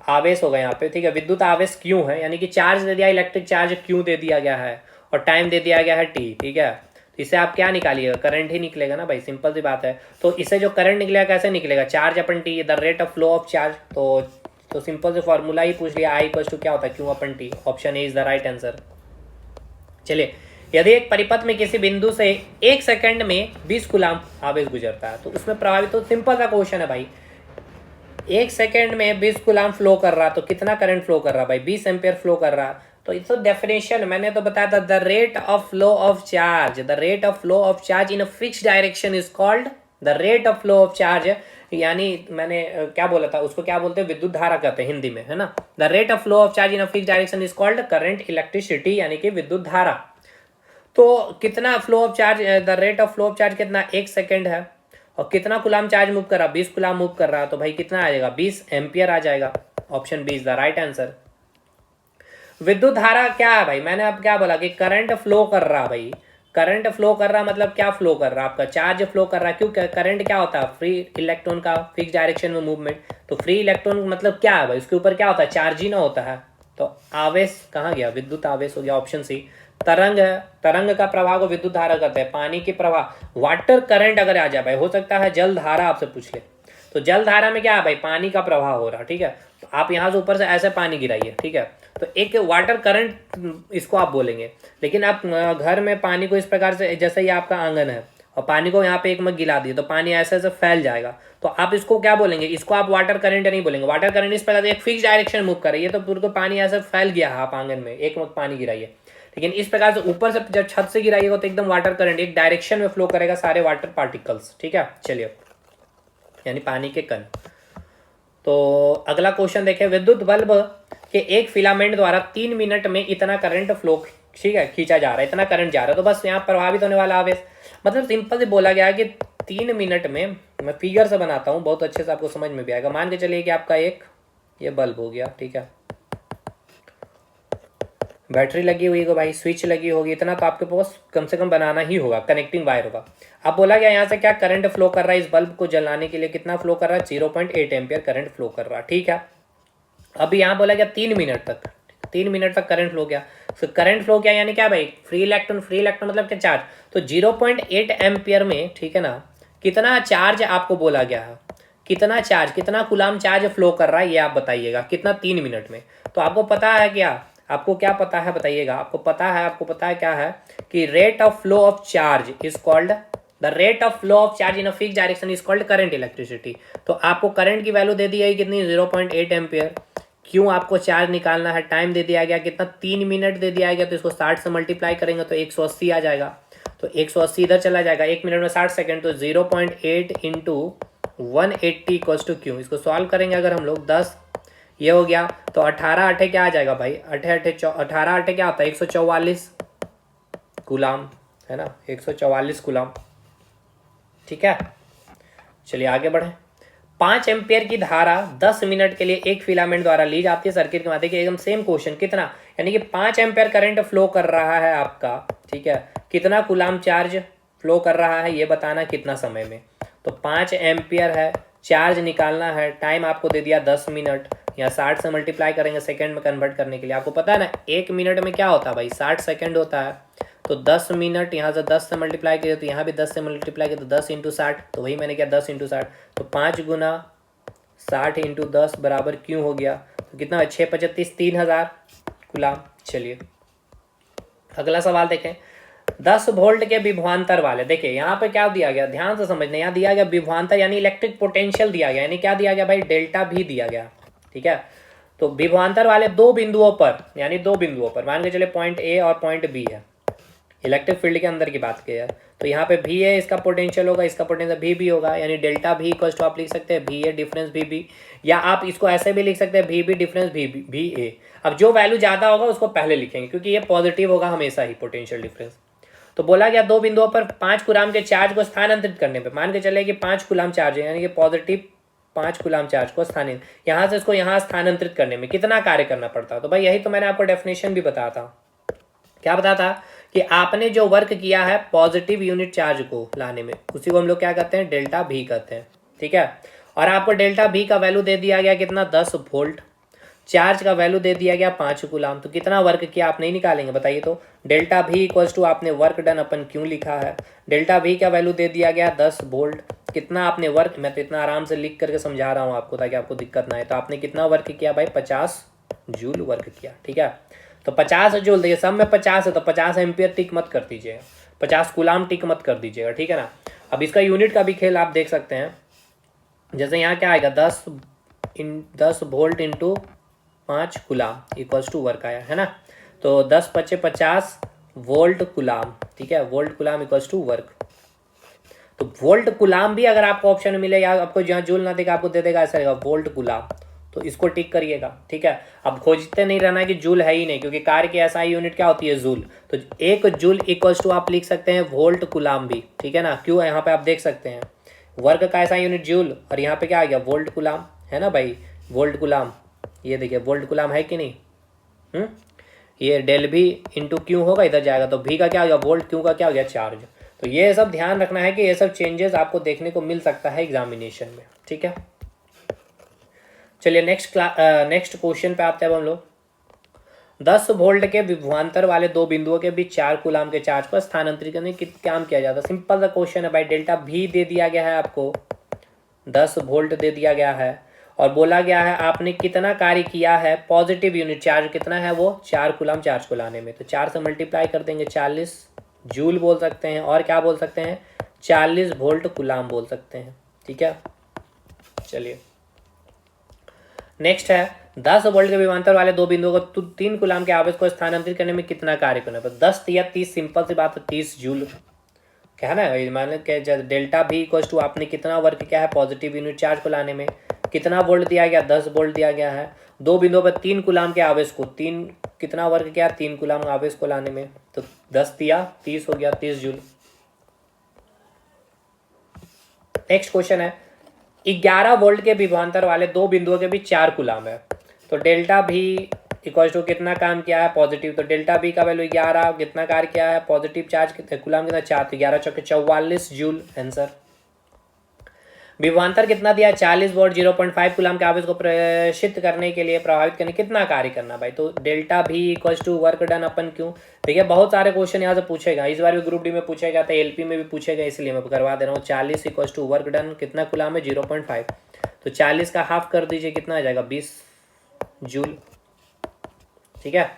आवेश होगा यहाँ पे, ठीक है। विद्युत आवेश क्यू है, यानी कि चार्ज दे दिया, इलेक्ट्रिक चार्ज क्यू दे दिया गया है, और टाइम दे दिया गया है टी, ठीक है। तो इससे आप क्या निकालिएगा, करंट ही निकलेगा ना भाई, सिंपल सी बात है। तो इससे जो करंट निकलेगा कैसे निकलेगा, charge upon T, the rate of flow of charge. तो सिंपल से फॉर्मूला ही पूछ लिया, आई इक्वल टू क्या होता है, Q upon T. Option A is the right answer. चलिए, यदि एक परिपथ में किसी बिंदु से 1 सेकंड में 20 कूलाम आवेश गुजरता है तो उसमें प्रभावित, तो सिंपल सा क्वेश्चन है भाई, 1 सेकंड में 20 कूलाम फ्लो कर रहा तो कितना करंट फ्लो कर रहा भाई, 20 एम्पियर फ्लो कर रहा। तो इस डेफिनेशन मैंने तो बताया था, the rate of flow of charge, the rate of flow of charge in a fixed direction is called the rate of flow of charge. यानी मैंने क्या बोला था, उसको क्या बोलते हैं, विद्युत धारा कहते हैं हिंदी में, है ना। The rate of flow of charge in a fixed direction is called current electricity, यानी कि विद्युत धारा। तो कितना flow of charge, the rate of flow of charge कितना, 1 सेकंड है, और कितना कुलाम चार्ज मूव कर रहा, 20 कुलाम मूव कर रहा, तो भाई कितना आ जाएगा, 20 एम्पियर आ जाएगा। Option B is the right answer. विद्युत धारा क्या है भाई, मैंने अब क्या बोला कि करंट फ्लो कर रहा भाई, करंट फ्लो कर रहा मतलब क्या फ्लो कर रहा, आपका चार्ज फ्लो कर रहा है। क्यों, करंट क्या होता है, फ्री इलेक्ट्रॉन का फिक्स डायरेक्शन में मूवमेंट। तो फ्री इलेक्ट्रॉन मतलब क्या है भाई, उसके ऊपर क्या होता है, चार्ज ही ना होता है। तो आवेश कहाँ गया, विद्युत आवेश हो गया, ऑप्शन सी। तरंग है, तरंग का प्रवाह को विद्युत धारा कहते हैं। पानी के प्रवाह, वाटर करंट अगर आ जाए भाई, हो सकता है जल धारा आपसे पूछ ले, तो जल धारा में क्या है भाई, पानी का प्रवाह हो रहा, ठीक है। तो आप यहाँ से ऊपर से ऐसे पानी गिराइए, ठीक है, तो एक वाटर करंट इसको आप बोलेंगे। लेकिन आप घर में पानी को इस प्रकार से, जैसे ये आपका आंगन है और पानी को यहाँ पे एक मग गिरा दिए तो पानी ऐसे ऐसे फैल जाएगा, तो आप इसको क्या बोलेंगे, इसको आप वाटर करंट नहीं बोलेंगे। वाटर करंट इस प्रकार से एक फिक्स डायरेक्शन मूव कर रही है, तो पूरे को पानी ऐसे फैल गया है, आप आंगन में एक मग पानी गिराइए। लेकिन इस प्रकार से ऊपर से जब छत से गिराइएगा तो एकदम वाटर करंट एक डायरेक्शन में फ्लो करेगा, सारे वाटर पार्टिकल्स, ठीक है। चलिए, यानी पानी के कण। तो अगला क्वेश्चन देखें, विद्युत बल्ब के एक फिलामेंट द्वारा 3 मिनट में इतना करंट फ्लो, ठीक है, खींचा जा रहा है, इतना करंट जा रहा है। तो बस यहाँ प्रभावित होने वाला आवेश, मतलब सिंपल से बोला गया है कि 3 मिनट में, मैं फिगर से बनाता हूँ बहुत अच्छे से आपको समझ में भी आएगा। मान के चलिए कि आपका एक ये बल्ब हो गया, ठीक है, बैटरी लगी हुई है भाई, स्विच लगी होगी, इतना तो आपके पास कम से कम बनाना ही होगा, कनेक्टिंग वायर होगा। अब बोला गया यहाँ से क्या करंट फ्लो कर रहा है, इस बल्ब को जलाने के लिए कितना फ्लो कर रहा है, 0.8 एम्पियर करंट फ्लो कर रहा है, ठीक है। अब यहाँ बोला गया 3 मिनट तक, 3 मिनट तक करंट फ्लो किया। तो करंट फ्लो किया यानी क्या भाई, फ्री इलेक्ट्रॉन, फ्री इलेक्ट्रॉन मतलब क्या, चार्ज। तो 0.8 एम्पियर में, ठीक है ना, कितना चार्ज आपको बोला गया है, कितना चार्ज, कितना कुलाम चार्ज फ्लो कर रहा है, ये आप बताइएगा, कितना 3 मिनट में। तो आपको पता है क्या, आपको क्या पता है बताइएगा, आपको पता है क्या है कि rate of flow of charge is called, the rate of flow of charge in a fixed direction is called current electricity. तो आपको करंट की वैल्यू दे दी है कितनी, 0.8 एम्पियर। क्यों आपको चार्ज निकालना है, टाइम दे दिया गया कितना, 3 मिनट दे दिया गया, तो इसको 60 से मल्टीप्लाई करेंगे तो 180 आ जाएगा। तो 180 इधर चला जाएगा, 1 मिनट में 60 सेकेंड, तो 0.8 इंटू 180 इक्वल्स टू क्यू। इसको सॉल्व करेंगे अगर हम लोग, 10 ये हो गया, तो 18 8 क्या आ जाएगा भाई, 18 8 क्या होता है, 144 कूलाम, है ना, 144 कूलाम, ठीक है। चलिए आगे बढ़े। 5 एम्पियर की धारा 10 मिनट के लिए एक फिलामेंट द्वारा ली जाती है सर्किट के माध्यम से, एकदम सेम क्वेश्चन, कितना, यानी कि 5 एम्पियर करंट फ्लो कर रहा है आपका, ठीक है, कितना कूलाम चार्ज फ्लो कर रहा है ये बताना, कितना समय में। तो 5 एम्पियर है, चार्ज निकालना है, टाइम आपको दे दिया 10 मिनट, या 60 से मल्टीप्लाई करेंगे सेकंड में कन्वर्ट करने के लिए। आपको पता है ना 1 मिनट में क्या होता है भाई, 60 सेकंड होता है। तो 10 मिनट यहाँ से 10 से मल्टीप्लाई किया, तो यहाँ भी 10 से मल्टीप्लाई किया, तो 10 इंटू 60, तो वही मैंने किया 10 इंटू 60, तो 5 गुना 60 इंटू 10 बराबर क्यों हो गया, तो कितना है, 6 25 3000 कूलाम। चलिए अगला सवाल देखें, 10 वोल्ट के विभवांतर वाले, देखिए यहाँ पे क्या दिया गया, ध्यान से समझना, यहाँ दिया गया विभवांतर यानी इलेक्ट्रिक पोटेंशियल दिया गया, यानी क्या दिया गया भाई, डेल्टा भी दिया गया, ठीक है। तो विभवांतर वाले 2 बिंदुओं पर, यानी 2 बिंदुओं पर, मान के चले पॉइंट ए और पॉइंट बी है, इलेक्ट्रिक फील्ड के अंदर की बात की है, तो यहाँ पे भी है, इसका पोटेंशियल होगा, इसका पोटेंशियल भी होगा, यानी डेल्टा भी इक्वल्स टू आप लिख सकते हैं भी ए डिफरेंस भी बी, या आप इसको ऐसे भी लिख सकते हैं भी बी डिफरेंस भी ए। अब जो वैल्यू ज़्यादा होगा उसको पहले लिखेंगे, क्योंकि ये पॉजिटिव होगा हमेशा ही पोटेंशियल डिफरेंस। तो बोला गया 2 बिंदुओं पर 5 कूलाम के चार्ज को स्थानांतरित करने पे, मान के चले कि 5 कूलाम चार्ज है, यानी कि पॉजिटिव 5 कूलाम चार्ज को स्थानांतरित, यहाँ से इसको यहाँ स्थानांतरित करने में कितना कार्य करना पड़ता है। तो भाई यही तो मैंने आपको डेफिनेशन भी बताया था, क्या बताया था कि आपने जो वर्क किया है पॉजिटिव यूनिट चार्ज को लाने में, उसी को हम लोग क्या कहते हैं, डेल्टा भी कहते हैं, ठीक है। और आपको डेल्टा भी का वैल्यू दे दिया गया कितना, 10 वोल्ट, चार्ज का वैल्यू दे दिया गया 5 कूलाम, तो कितना वर्क किया आप नहीं निकालेंगे बताइए। तो डेल्टा भी इक्वल्स टू आपने वर्क डन अपन क्यों लिखा है, डेल्टा भी का वैल्यू दे दिया गया 10 वोल्ट, कितना आपने वर्क, मैं तो इतना आराम से लिख करके समझा रहा हूँ आपको ताकि आपको दिक्कत ना आए। तो आपने कितना वर्क किया भाई, 50 जूल वर्क किया, ठीक है। तो 50 जूल, देखिए सब में 50 है तो 50 एम्पियर टिक मत कर दीजिएगा, 50 कूलाम टिक मत कर दीजिएगा, ठीक है ना। अब इसका यूनिट का भी खेल आप देख सकते हैं, जैसे यहाँ क्या आएगा 10 volt into 5 coulomb equals to work आया है ना। तो 10 पचे 50 वोल्ट कूलाम, ठीक है, volt coulomb equals to work. तो वोल्ट कूलाम भी अगर आपको ऑप्शन में मिले या आपको जहाँ जूल ना देगा आपको दे देगा ऐसा रहेगा वोल्ट कूलाम, तो इसको टिक करिएगा, ठीक है। अब खोजते नहीं रहना है कि जूल है ही नहीं, क्योंकि कार की एसआई यूनिट क्या होती है, जूल। तो 1 जूल इक्वल्स टू आप लिख सकते हैं वोल्ट कूलाम भी, ठीक है ना। क्यों, यहाँ पे आप देख सकते हैं वर्क का एसआई यूनिट जूल और यहाँ पे क्या आ गया वोल्ट कूलाम, है ना भाई, वोल्ट कूलाम। ये देखिए वोल्ट कूलाम है कि नहीं। ये डेल भी इंटू क्यू होगा, इधर जाएगा तो भी का क्या हो गया वोल्ट, क्यू का क्या हो गया चार्ज। तो ये सब ध्यान रखना है कि ये सब चेंजेस आपको देखने को मिल सकता है एग्जामिनेशन में, ठीक है। चलिए नेक्स्ट क्वेश्चन पे आते हैं अब हम लोग। 10 वोल्ट के विभवांतर वाले दो बिंदुओं के बीच 4 कूलाम के चार्ज को स्थानांतरित करने के काम किया जाता है। सिंपल सा क्वेश्चन है भाई, डेल्टा भी दे दिया गया है आपको, 10 वोल्ट दे दिया गया है और बोला गया है आपने कितना कार्य किया है, पॉजिटिव यूनिट चार्ज कितना है वो 4 कूलाम चार्ज को लाने में। तो 4 से मल्टीप्लाई कर देंगे 40 जूल बोल सकते हैं, और क्या बोल सकते हैं 40 वोल्ट कूलाम बोल सकते हैं, ठीक है। चलिए नेक्स्ट है 10 वोल्ट के विभवांतर वाले दो बिंदुओं को 3 कूलाम के आवेश को स्थानांतरित करने में कितना कार्य करना पड़ता है। 10 या 30, सिंपल सी बात है 30 जूल, क्या है ना। मान के डेल्टा भी इक्वल टू आपने कितना वर्क किया है पॉजिटिव यूनिट चार्ज को लाने में, कितना वोल्ट दिया गया 10 वोल्ट दिया गया है, दो बिंदुओं पर 3 कूलाम के आवेश को, 3 कितना वर्क किया 3 कूलाम आवेश को लाने में, तो 10 दिया 30 हो गया 30 जूल। नेक्स्ट क्वेश्चन है 11 वोल्ट के विभवांतर वाले दो बिंदुओं के बीच 4 कूलाम है, तो डेल्टा भी इक्वल टू कितना काम किया है पॉजिटिव, तो डेल्टा बी का वैल्यू 11, कितना कार्य किया है पॉजिटिव चार्ज कितने कूलाम कितना 4, तो 11 चौके 44 जूल आंसर। विभवांतर कितना दिया 40 वोल्ट 0.5 कूलाम के आवेश को प्रेषित करने के लिए प्रभावित करने कितना कार्य करना भाई, तो डेल्टा भी इक्वल टू वर्क डन अपन क्यों। देखिए बहुत सारे क्वेश्चन यहाँ से पूछेगा, इस बार भी ग्रुप डी में पूछेगा था, एलपी में भी पूछेगा, इसलिए मैं करवा दे रहा हूँ। 40 इक्वल टू वर्क डन कितना कूलाम है 0.5, तो 40 का हाफ कर दीजिए कितना आ जाएगा 20 जूल, ठीक है।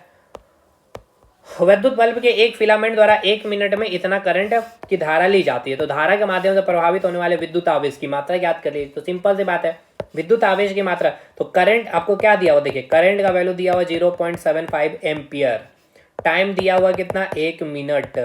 विद्युत बल्ब के एक फिलामेंट द्वारा 1 मिनट में इतना करंट की धारा ली जाती है, तो धारा के माध्यम से प्रभावित होने वाले विद्युत आवेश की मात्रा ज्ञात करिए। तो सिंपल सी बात है विद्युत आवेश की मात्रा, तो करंट आपको क्या दिया हुआ, देखिए करंट का वैल्यू दिया हुआ 0.75 एम्पियर, टाइम दिया हुआ कितना 1 मिनट,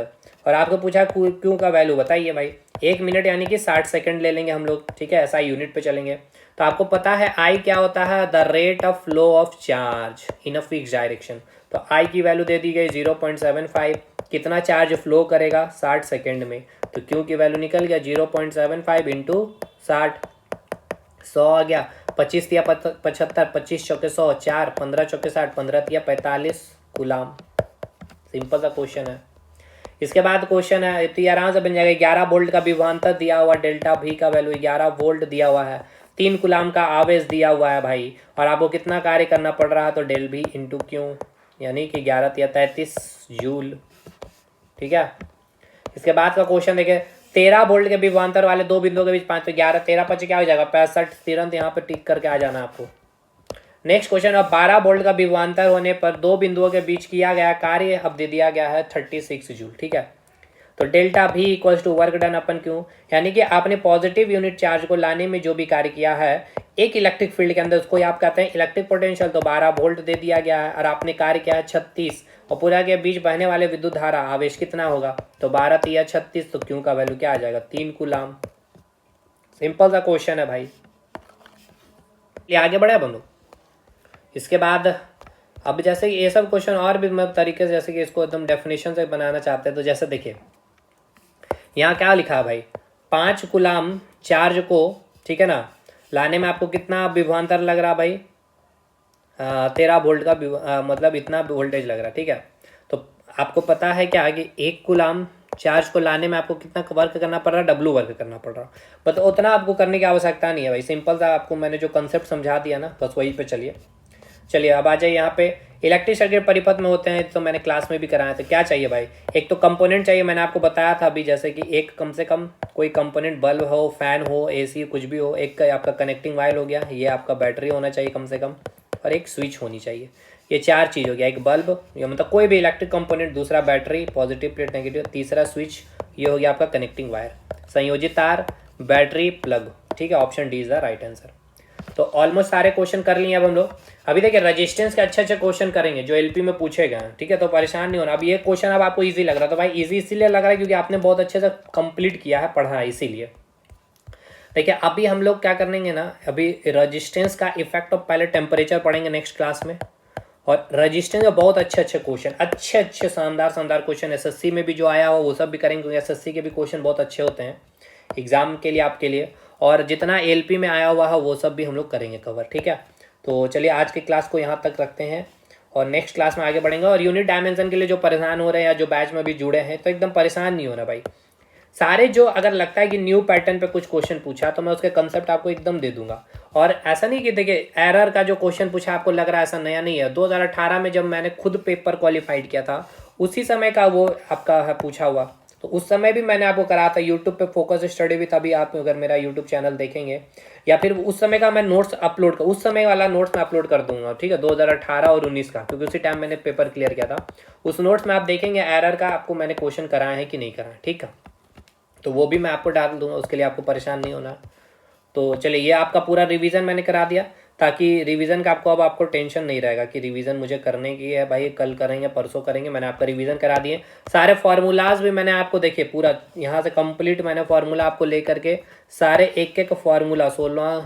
और आपको पूछा क्यों का वैल्यू बताइए भाई। 1 मिनट यानी कि 60 सेकंड ले लेंगे हम लोग, ठीक है, ऐसा यूनिट पे चलेंगे। तो आपको पता है आई क्या होता है, the rate of flow of charge in a fix direction. तो आई की वैल्यू दे दी गई 0.75, कितना चार्ज फ्लो करेगा 60 सेकेंड में, तो क्यों की वैल्यू निकल गया 0.75 इंटू 60, 100 आ गया, 25 दिया 75, 25 चौके 100, 4 15 चौके 60, 15 दिया 45 कूलाम। सिंपल सा क्वेश्चन है। इसके बाद क्वेश्चन है तो ये आराम से बन जाएगा, 11 वोल्ट का विभवांतर दिया हुआ, डेल्टा भी का वैल्यू 11 वोल्ट दिया हुआ है, 3 कूलाम का आवेश दिया हुआ है भाई, और आपको कितना कार्य करना पड़ रहा है, तो डेल भी इंटू क्यों, यानी कि 11 या 33 जूल, ठीक है। इसके बाद का क्वेश्चन देखिए 13 वोल्ट के विभवांतर वाले दो बिंदुओं के बीच 5, तो 11 13 5 क्या हो जाएगा 65, तुरंत यहाँ पे टिक करके आ जाना आपको। नेक्स्ट क्वेश्चन, अब 12 वोल्ट का विभवांतर होने पर दो बिंदुओं के बीच किया गया कार्य अब दे दिया गया है 36 जूल, ठीक है। तो डेल्टा भी इक्वल टू वर्क डन अपन क्यों, यानी कि आपने पॉजिटिव यूनिट चार्ज को लाने में जो भी कार्य किया है एक इलेक्ट्रिक फील्ड के अंदर, उसको आप कहते हैं इलेक्ट्रिक पोटेंशियल, तो 12 वोल्ट दे दिया गया है, और आपने कार्य किया है 36, और पूरा के बीच बहने वाले विद्युत धारा आवेश कितना होगा, तो 12 या 36, तो क्यों का वैल्यू क्या आ जाएगा 3 कूलाम। सिंपल सा क्वेश्चन है भाई, आगे बढ़े अब हम लोग। इसके बाद अब जैसे ये सब क्वेश्चन और भी तरीके से, जैसे कि इसको एकदम डेफिनेशन से बनाना चाहते हैं, तो जैसे देखिए यहाँ क्या लिखा है भाई, 5 कूलाम चार्ज को, ठीक है ना, लाने में आपको कितना विभवांतर लग रहा भाई 13 वोल्ट का मतलब इतना वोल्टेज लग रहा, ठीक है। तो आपको पता है क्या कि 1 कूलाम चार्ज को लाने में आपको कितना वर्क करना पड़ रहा है, डब्लू वर्क करना पड़ रहा, बट उतना आपको करने की आवश्यकता नहीं है भाई। सिंपल सा आपको मैंने जो कंसेप्ट समझा दिया ना, बस वही पे चलिए। चलिए अब आ जाइए यहाँ पे। इलेक्ट्रिक सर्किट परिपथ में होते हैं, तो मैंने क्लास में भी कराया था। क्या चाहिए भाई, एक तो कंपोनेंट चाहिए, मैंने आपको बताया था अभी, जैसे कि एक कम से कम कोई कंपोनेंट, बल्ब हो, फैन हो, एसी, कुछ भी हो। एक आपका कनेक्टिंग वायर हो गया, ये आपका बैटरी होना चाहिए कम से कम, और एक स्विच होनी चाहिए। ये 4 चीज़ हो गया, एक बल्ब, या मतलब कोई भी इलेक्ट्रिक कंपोनेंट, दूसरा बैटरी, पॉजिटिव प्लेट नेगेटिव, तीसरा स्विच, ये हो गया आपका कनेक्टिंग वायर, संयोजित तार, बैटरी, प्लग। ठीक है, option D is the right answer. तो ऑलमोस्ट सारे क्वेश्चन कर लिए अब हम लोग। अभी देखिए रेजिस्टेंस के अच्छे अच्छे क्वेश्चन करेंगे जो एलपी में पूछे गए हैं, ठीक है, तो परेशान नहीं होना। अब ये क्वेश्चन अब आपको इजी लग रहा, तो भाई इजी इसीलिए लग रहा है क्योंकि आपने बहुत अच्छे से कंप्लीट किया है, पढ़ा है, इसीलिए। देखिए अभी हम लोग क्या करेंगे ना, अभी रेजिस्टेंस का इफेक्ट ऑफ पहले टेम्परेचर पढ़ेंगे नेक्स्ट क्लास में, और रेजिस्टेंस के बहुत अच्छे अच्छे क्वेश्चन, अच्छे अच्छे शानदार शानदार क्वेश्चन एसएससी में भी जो आया हो वो सब भी करेंगे, क्योंकि एसएससी के भी क्वेश्चन बहुत अच्छे होते हैं एग्जाम के लिए, आपके लिए, और जितना एलपी में आया हुआ है वो सब भी हम लोग करेंगे कवर। ठीक है, तो चलिए आज की क्लास को यहाँ तक रखते हैं और नेक्स्ट क्लास में आगे बढ़ेंगे। और यूनिट डायमेंशन के लिए जो परेशान हो रहे हैं या जो बैच में भी जुड़े हैं, तो एकदम परेशान नहीं होना भाई। सारे जो अगर लगता है कि न्यू पैटर्न पे कुछ क्वेश्चन पूछा तो मैं उसके कंसेप्ट आपको एकदम दे दूंगा। और ऐसा नहीं कि देखिए एरर का जो क्वेश्चन पूछा आपको लग रहा है ऐसा नया नहीं है, 2018 में जब मैंने खुद पेपर क्वालिफाइड किया था उसी समय का वो आपका है पूछा हुआ, तो उस समय भी मैंने आपको करा था यूट्यूब पे फोकस स्टडी भी। तभी आप अगर मेरा यूट्यूब चैनल देखेंगे या फिर उस समय का मैं नोट्स अपलोड कर, उस समय वाला नोट्स मैं अपलोड कर दूंगा, ठीक है, 2018 और 19 का, क्योंकि उसी टाइम मैंने पेपर क्लियर किया था। उस नोट्स में आप देखेंगे एरर का आपको मैंने क्वेश्चन कराया है कि नहीं कराया, ठीक है, तो वो भी मैं आपको डाल दूंगा, उसके लिए आपको परेशान नहीं होना। तो चलिए ये आपका पूरा रिवीजन मैंने करा दिया, ताकि रिवीजन का आपको टेंशन नहीं रहेगा कि रिवीजन मुझे करने की है भाई, कल करेंगे परसों करेंगे। मैंने आपका रिवीजन करा दिए, सारे फार्मूलाज भी मैंने आपको देखिए पूरा यहाँ से कंप्लीट मैंने फार्मूला आपको लेकर के सारे एक एक फार्मूला 16,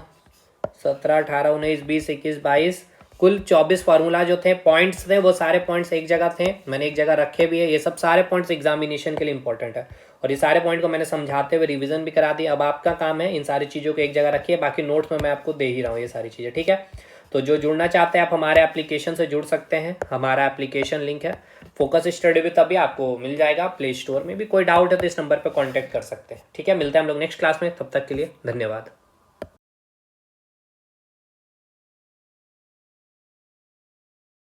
17, 18, 19, 20, 21, 22 कुल 24 फार्मूला जो थे, पॉइंट्स थे, वो सारे पॉइंट्स एक जगह थे, मैंने एक जगह रखे भी है। ये सब सारे पॉइंट्स एग्जामिनेशन के लिए इंपॉर्टेंट है, और ये सारे पॉइंट को मैंने समझाते हुए रिवीजन भी करा दिया। अब आपका काम है इन सारी चीज़ों को एक जगह रखिए, बाकी नोट्स में मैं आपको दे ही रहा हूँ ये सारी चीज़ें, ठीक है। तो जो जुड़ना चाहते हैं आप हमारे एप्लीकेशन से जुड़ सकते हैं, हमारा एप्लीकेशन लिंक है फोकस स्टडी विद, तभी आपको मिल जाएगा प्ले स्टोर में भी। कोई डाउट है तो इस नंबर पर कॉन्टैक्ट कर सकते हैं, ठीक है। मिलते हैं हम लोग नेक्स्ट क्लास में, तब तक के लिए धन्यवाद।